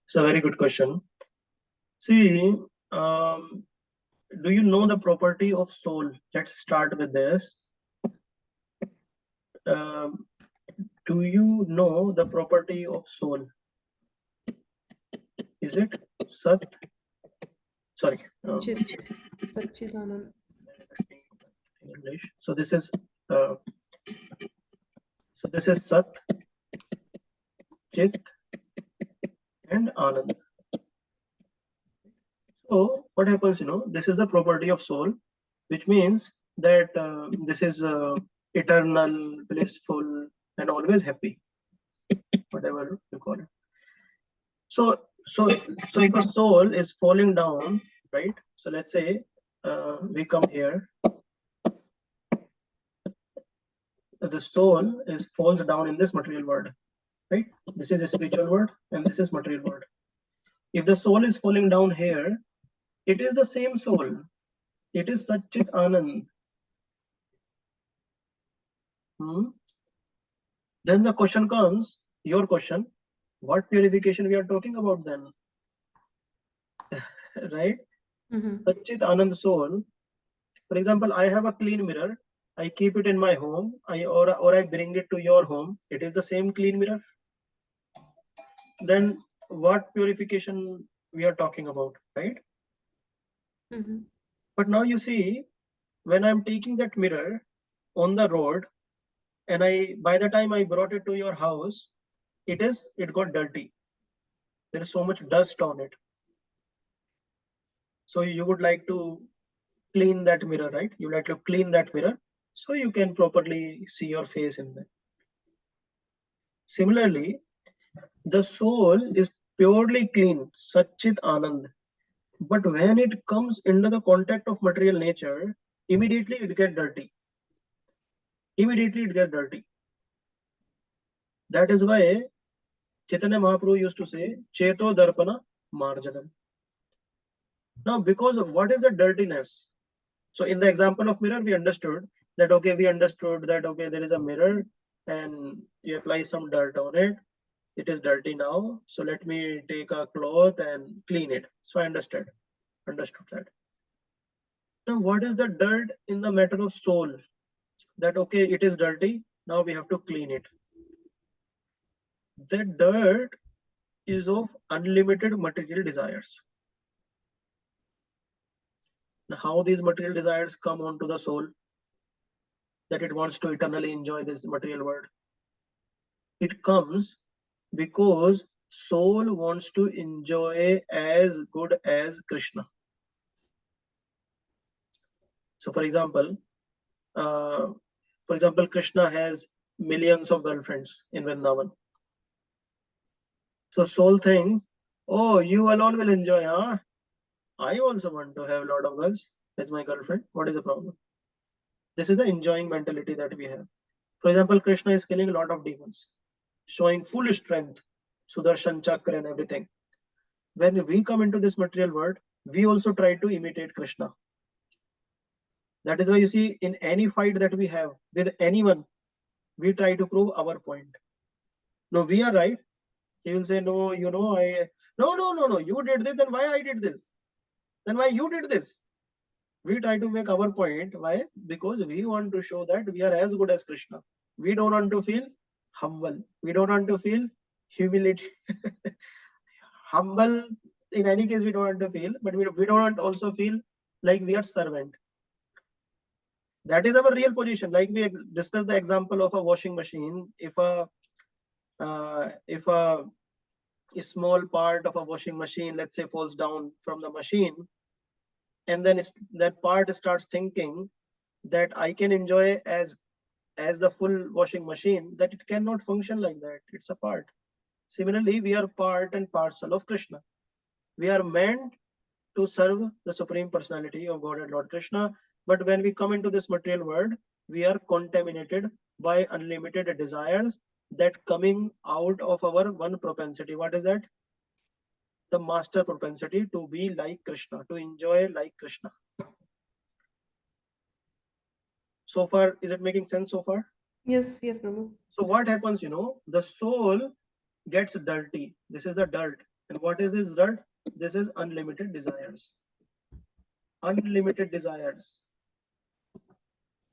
[SPEAKER 1] It's a very good question. See, do you know the property of soul? Let's start with this. Do you know the property of soul? Is it Sat? Sorry.
[SPEAKER 4] Chit, Satchidanand.
[SPEAKER 1] English. So this is Sat, Chit, and Anand. So what happens? This is the property of soul, which means that this is eternal, blissful, and always happy, whatever you call it. So if a soul is falling down, right? So let's say we come here. The soul falls down in this material world, right? This is a spiritual world, and this is material world. If the soul is falling down here, it is the same soul. It is Satchit Anand. Then the question comes, your question, what purification we are talking about then? Right? Satchit Anand soul. For example, I have a clean mirror. I keep it in my home. Or I bring it to your home. It is the same clean mirror. Then what purification we are talking about, right? But now you see, when I'm taking that mirror on the road, and by the time I brought it to your house, it got dirty. There is so much dust on it. So you would like to clean that mirror, right? You like to clean that mirror so you can properly see your face in there. Similarly, the soul is purely clean, Satchit Anand. But when it comes into the contact of material nature, immediately it gets dirty. That is why Chaitanya Mahaprabhu used to say, Cheto Darpana Marjanam. Now, because of what is the dirtiness? So in the example of mirror, we understood that, okay, there is a mirror and you apply some dirt on it. It is dirty now. So let me take a cloth and clean it. So I understood that. Now, what is the dirt in the matter of soul? That, okay, it is dirty. Now we have to clean it. That dirt is of unlimited material desires. Now, how these material desires come onto the soul, that it wants to eternally enjoy this material world? It comes because soul wants to enjoy as good as Krishna. So for example, Krishna has millions of girlfriends in Vrindavan. So soul thinks, oh, you alone will enjoy, huh? I also want to have a lot of girls as my girlfriend. What is the problem? This is the enjoying mentality that we have. For example, Krishna is killing a lot of demons, showing full strength, Sudarshan Chakra and everything. When we come into this material world, we also try to imitate Krishna. That is why you see, in any fight that we have with anyone, we try to prove our point. No, we are right. He will say, no, you know, no, you did this, then why I did this? Then why you did this? We try to make our point. Why? Because we want to show that we are as good as Krishna. We don't want to feel humble. We don't want to feel humility. Humble, in any case, we don't want to feel, but we don't want to also feel like we are servant. That is our real position. Like we discussed the example of a washing machine. If a small part of a washing machine, let's say, falls down from the machine, and then that part starts thinking that I can enjoy as the full washing machine, that it cannot function like that. It's a part. Similarly, we are part and parcel of Krishna. We are meant to serve the Supreme Personality of God and Lord Krishna. But when we come into this material world, we are contaminated by unlimited desires that coming out of our one propensity. What is that? The master propensity to be like Krishna, to enjoy like Krishna. So far, is it making sense so far?
[SPEAKER 4] Yes, yes, Prabhu.
[SPEAKER 1] So what happens, the soul gets dirty. This is the dirt. And what is this dirt? This is unlimited desires. Unlimited desires.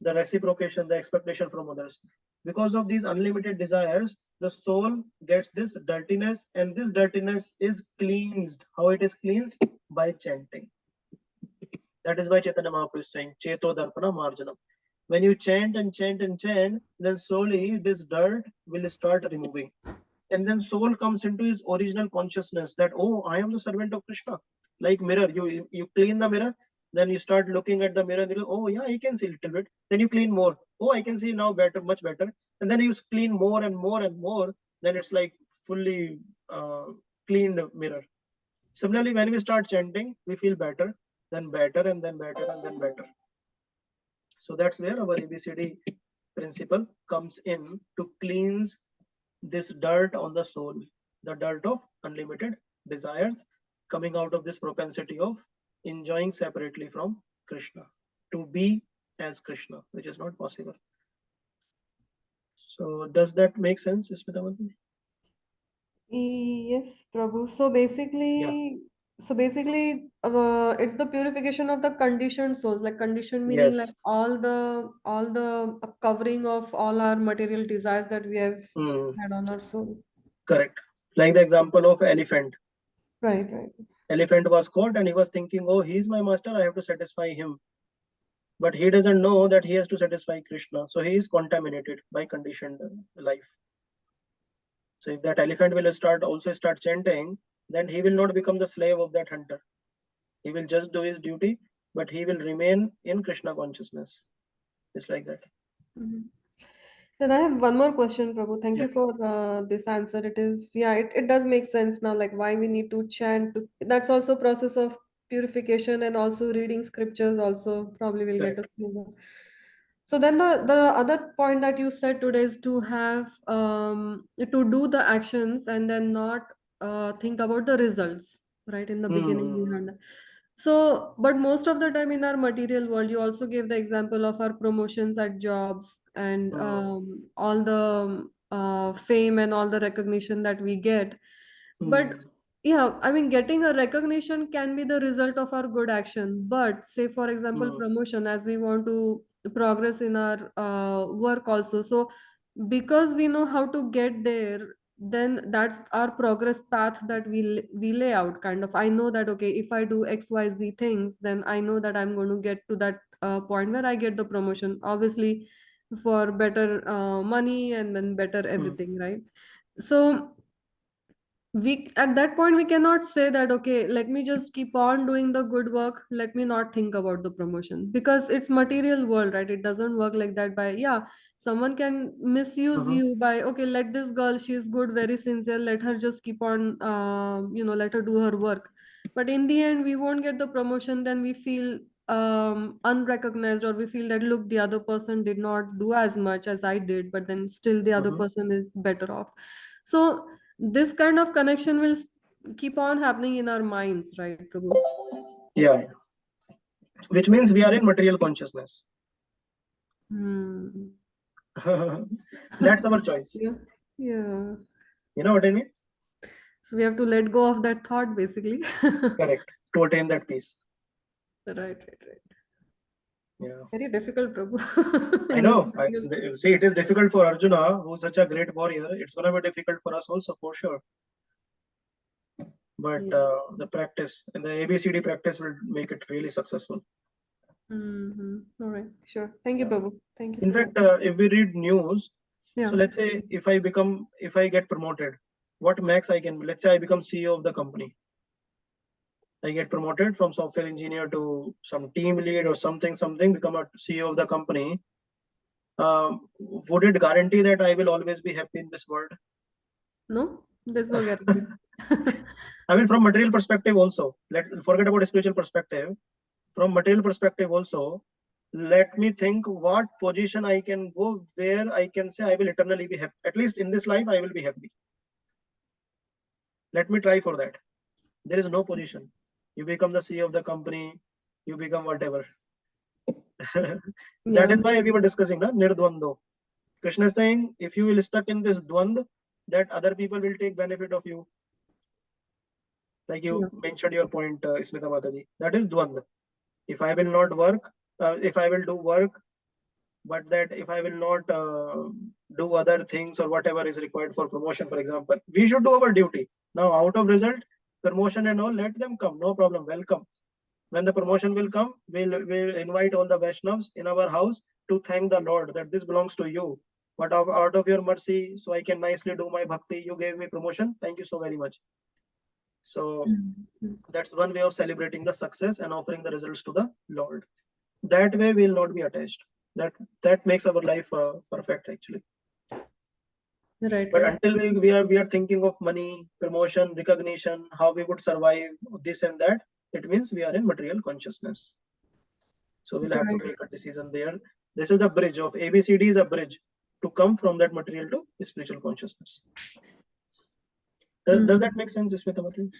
[SPEAKER 1] The reciprocation, the expectation from others. Because of these unlimited desires, the soul gets this dirtiness, and this dirtiness is cleansed. How it is cleansed? By chanting. That is why Chaitanya Mahaprabhu is saying, Cheto Darpana Marjanam. When you chant and chant and chant, then slowly this dirt will start removing. And then soul comes into his original consciousness that, oh, I am the servant of Krishna. Like mirror, you clean the mirror, then you start looking at the mirror, and you go, oh yeah, I can see a little bit. Then you clean more. Oh, I can see now better, much better. And then you clean more and more and more. Then it's like fully cleaned mirror. Similarly, when we start chanting, we feel better, then better, and then better, and then better. So that's where our ABCD principle comes in, to cleanse this dirt on the soul, the dirt of unlimited desires coming out of this propensity of enjoying separately from Krishna, to be as Krishna, which is not possible. So does that make sense, Smita?
[SPEAKER 4] Yes, Prabhu. So basically, it's the purification of the conditioned souls, like conditioned meaning like
[SPEAKER 1] Yes.
[SPEAKER 4] all the covering of all our material desires that we have
[SPEAKER 1] Hmm.
[SPEAKER 4] had on our soul.
[SPEAKER 1] Correct. Like the example of elephant.
[SPEAKER 4] Right, right.
[SPEAKER 1] Elephant was caught and he was thinking, oh, he's my master, I have to satisfy him. But he doesn't know that he has to satisfy Krishna. So he is contaminated by conditioned life. So if that elephant will also start chanting, then he will not become the slave of that hunter. He will just do his duty, but he will remain in Krishna consciousness. It's like that.
[SPEAKER 4] Mhm. Then I have one more question, Prabhu. Thank
[SPEAKER 1] Yeah.
[SPEAKER 4] you for this answer. It does make sense now, like why we need to chant. That's also process of purification, and also reading scriptures also probably will get
[SPEAKER 1] Correct.
[SPEAKER 4] us closer. So then the other point that you said today is to have to do the actions and then not think about the results, right? In the beginning we heard that. So, but most of the time in our material world, you also gave the example of our promotions at jobs and all the fame and all the recognition that we get. But yeah, I mean, getting a recognition can be the result of our good action. But say, for example, promotion, as we want to progress in our work also. So, because we know how to get there, then that's our progress path that we lay out. Kind of, I know that okay, if I do XYZ things, then I know that I'm going to get to that point where I get the promotion. Obviously, for better money and then better everything, right? So we at that point we cannot say that okay, let me just keep on doing the good work, let me not think about the promotion, because it's material world, right? It doesn't work like that. By yeah, someone can misuse you by okay, let this girl, she's good, very sincere, let her just keep on let her do her work. But in the end we won't get the promotion, then we feel unrecognized, or we feel that look, the other person did not do as much as I did, but then still the other person is better off. So this kind of connection will keep on happening in our minds, right, Prabhu?
[SPEAKER 1] Yeah. Which means we are in material consciousness. That's our choice.
[SPEAKER 4] Yeah. Yeah.
[SPEAKER 1] You know what I mean?
[SPEAKER 4] So we have to let go of that thought, basically.
[SPEAKER 1] Correct. To attain that peace.
[SPEAKER 4] Right.
[SPEAKER 1] Yeah.
[SPEAKER 4] Very difficult, Prabhu.
[SPEAKER 1] I know. See, it is difficult for Arjuna, who's such a great warrior. It's going to be difficult for us also, for sure. But
[SPEAKER 4] Yes.
[SPEAKER 1] the practice and the ABCD practice will make it really successful.
[SPEAKER 4] All right. Sure. Thank you, Prabhu. Thank you
[SPEAKER 1] In
[SPEAKER 4] for
[SPEAKER 1] fact,
[SPEAKER 4] that.
[SPEAKER 1] if we read news,
[SPEAKER 4] Yeah.
[SPEAKER 1] so let's say if I get promoted, what max I can, let's say I become CEO of the company. I get promoted from software engineer to some team lead or something, become a CEO of the company. Would it guarantee that I will always be happy in this world?
[SPEAKER 4] No, there's no guarantee.
[SPEAKER 1] I mean, from material perspective also, forget about spiritual perspective. From material perspective also, let me think what position I can go where I can say I will eternally be happy. At least in this life, I will be happy. Let me try for that. There is no position. You become the CEO of the company, you become whatever. That is why we were discussing, nirdvando. Krishna is saying, if you will stuck in this dvand, that other people will take benefit of you. Like you mentioned your point, Smita Mataji. That is dvand. If I will not work, if I will do work, but that if I will not do other things or whatever is required for promotion, for example, we should do our duty. Now, out of result, promotion and all, let them come. No problem. Welcome. When the promotion will come, we'll invite all the Vaishnavas in our house to thank the Lord that this belongs to you. But out of your mercy, so I can nicely do my bhakti, you gave me promotion. Thank you so very much. So that's one way of celebrating the success and offering the results to the Lord. That way we'll not be attached. That makes our life perfect, actually.
[SPEAKER 4] Right.
[SPEAKER 1] But until we are thinking of money, promotion, recognition, how we would survive this and that, it means we are in material consciousness. So we'll have to take a decision there. This is the bridge of ABCD is a bridge to come from that material to spiritual consciousness. Does that make sense, Smita Mataji?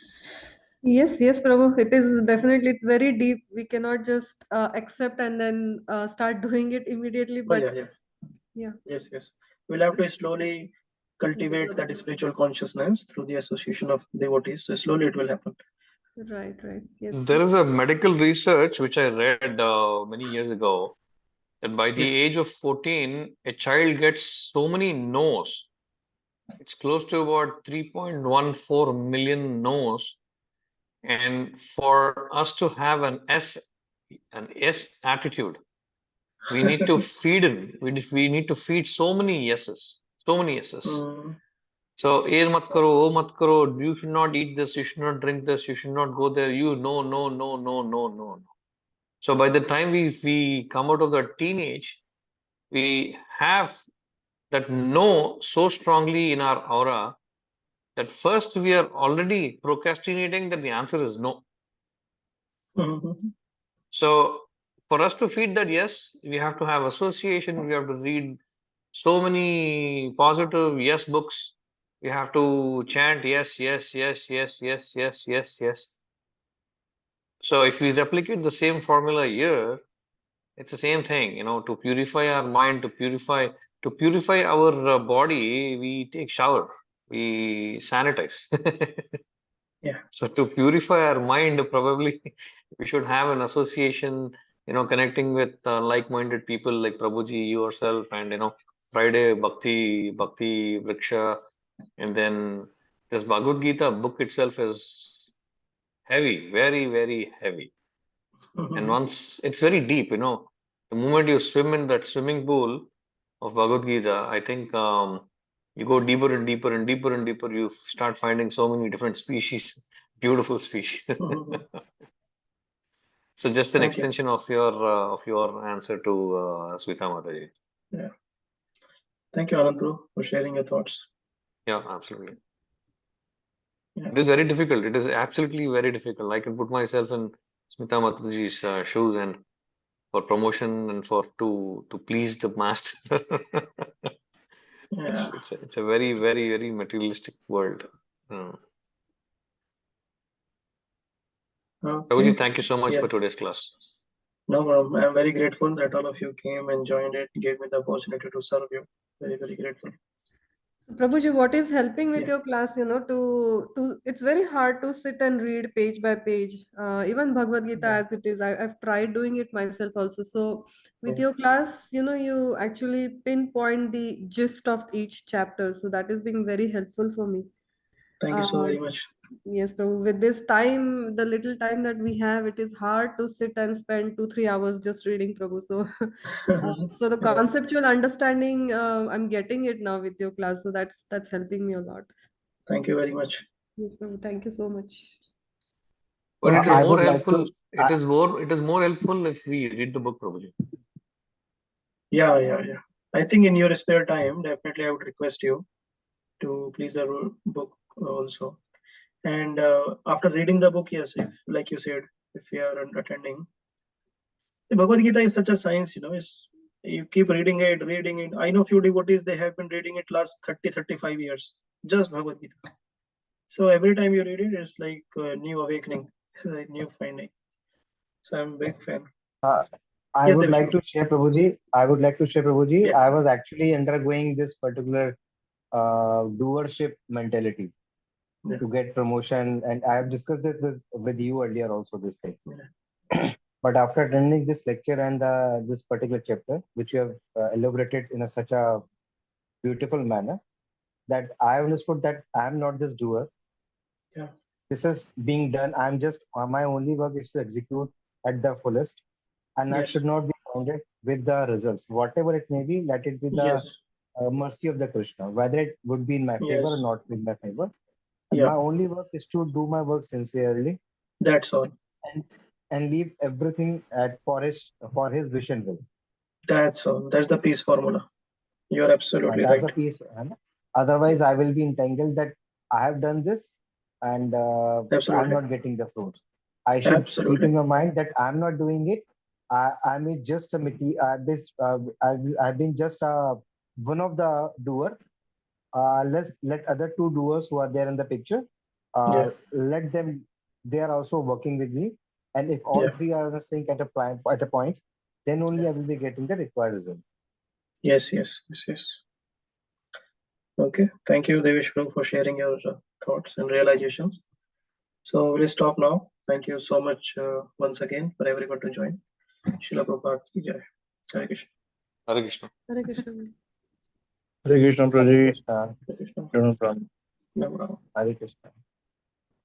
[SPEAKER 4] Yes, Prabhu. It is definitely, it's very deep. We cannot just accept and then start doing it immediately. But yeah.
[SPEAKER 1] Yes. We'll have to slowly cultivate that spiritual consciousness through the association of devotees. So slowly it will happen.
[SPEAKER 4] Right. Yes.
[SPEAKER 3] There is a medical research which I read many years ago that by the age of 14, a child gets so many no's. It's close to about 3.14 million no's. And for us to have an S attitude, we need to feed in. We need to feed so many yeses. So, air mat karo, oh mat karo, you should not eat this, you should not drink this, you should not go there. No. So by the time we come out of the teenage, we have that no so strongly in our aura that first we are already procrastinating that the answer is no. So for us to feed that yes, we have to have association, we have to read so many positive yes books. We have to chant yes. So if we replicate the same formula here, it's the same thing, to purify our mind, to purify our body, we take shower, we sanitize. So to purify our mind, probably we should have an association, connecting with like-minded people like Prabhuji, yourself, and Friday Bhakti Vriksha, and then this Bhagavad Gita book itself is heavy, very, very heavy. And once it's very deep, the moment you swim in that swimming pool of Bhagavad Gita, I think you go deeper and deeper and deeper and deeper. You start finding so many different species, beautiful species. So just an extension of your answer to Smita Mataji.
[SPEAKER 1] Yeah. Thank you, Anand, for sharing your thoughts.
[SPEAKER 3] Yeah, absolutely. Yeah. It is very difficult. It is absolutely very difficult. I can put myself in Smita Mataji's shoes and for promotion and to please the master.
[SPEAKER 1] Yeah.
[SPEAKER 3] It's a very, very, very materialistic world. Prabhuji, thank you so much for today's class.
[SPEAKER 1] No problem. I'm very grateful that all of you came and joined it, gave me the opportunity to serve you. Very, very grateful.
[SPEAKER 4] So, Prabhuji, what is helping with your class, to it's very hard to sit and read page by page. Even Bhagavad Gita as it is, I've tried doing it myself also. So with your class, you actually pinpoint the gist of each chapter. So that is being very helpful for me.
[SPEAKER 1] Thank you so very much.
[SPEAKER 4] Yes, Prabhu. With this time, the little time that we have, it is hard to sit and spend 2-3 hours just reading Prabhu. So, so the conceptual understanding, I'm getting it now with your class. So that's helping me a lot.
[SPEAKER 1] Thank you very much.
[SPEAKER 4] Yes, Prabhu. Thank you so much.
[SPEAKER 3] But it is
[SPEAKER 5] I
[SPEAKER 3] more
[SPEAKER 5] would like
[SPEAKER 3] helpful.
[SPEAKER 5] to-
[SPEAKER 3] It is more helpful if we read the book, Prabhuji.
[SPEAKER 1] Yeah. I think in your spare time, definitely I would request you to please the book also. And after reading the book, yes, if like you said, if you are attending, the Bhagavad Gita is such a science, you keep reading it. I know few devotees, they have been reading it last 30-35 years, just Bhagavad Gita. So every time you read it, it's like a new awakening, it's a new finding. So I'm a big fan.
[SPEAKER 5] I
[SPEAKER 1] Yes,
[SPEAKER 5] would
[SPEAKER 1] Dev
[SPEAKER 5] like to share, Prabhuji.
[SPEAKER 1] Yeah.
[SPEAKER 5] I was actually undergoing this particular doership mentality to get promotion, and I have discussed it with you earlier also this thing. But after attending this lecture and this particular chapter, which you have elaborated in such a beautiful manner, that I understood that I am not this doer.
[SPEAKER 1] Yeah.
[SPEAKER 5] This is being done. I'm just my only work is to execute at the fullest, and I should not be bounded with the results, whatever it may be. Let it be the mercy of the Krishna, whether it would be in my favor or not in my favor. And my only work is to do my work sincerely.
[SPEAKER 1] That's all.
[SPEAKER 5] And leave everything for his wish and will.
[SPEAKER 1] That's all. That's the peace formula. You're absolutely right.
[SPEAKER 5] That's a peace. Otherwise, I will be entangled that I have done this and I'm not getting the fruits. I should keep in my mind that I'm not doing it. I'm just I've been just one of the doer. Let other two doers who are there in the picture, let them. They are also working with me, and if all three are in sync at a point, then only I will be getting the required result.
[SPEAKER 1] Yes. Okay. Thank you, Devesh Prabhu, for sharing your thoughts and realizations. So we'll stop now. Thank you so much once again for everyone to join. Srila Prabhupada ki jai. Hare Krishna.
[SPEAKER 3] Hare Krishna.
[SPEAKER 4] Hare Krishna.
[SPEAKER 5] Hare Krishna, Prabhuji.
[SPEAKER 1] Hare Krishna.
[SPEAKER 5] No problem.
[SPEAKER 1] No problem.
[SPEAKER 5] Hare Krishna.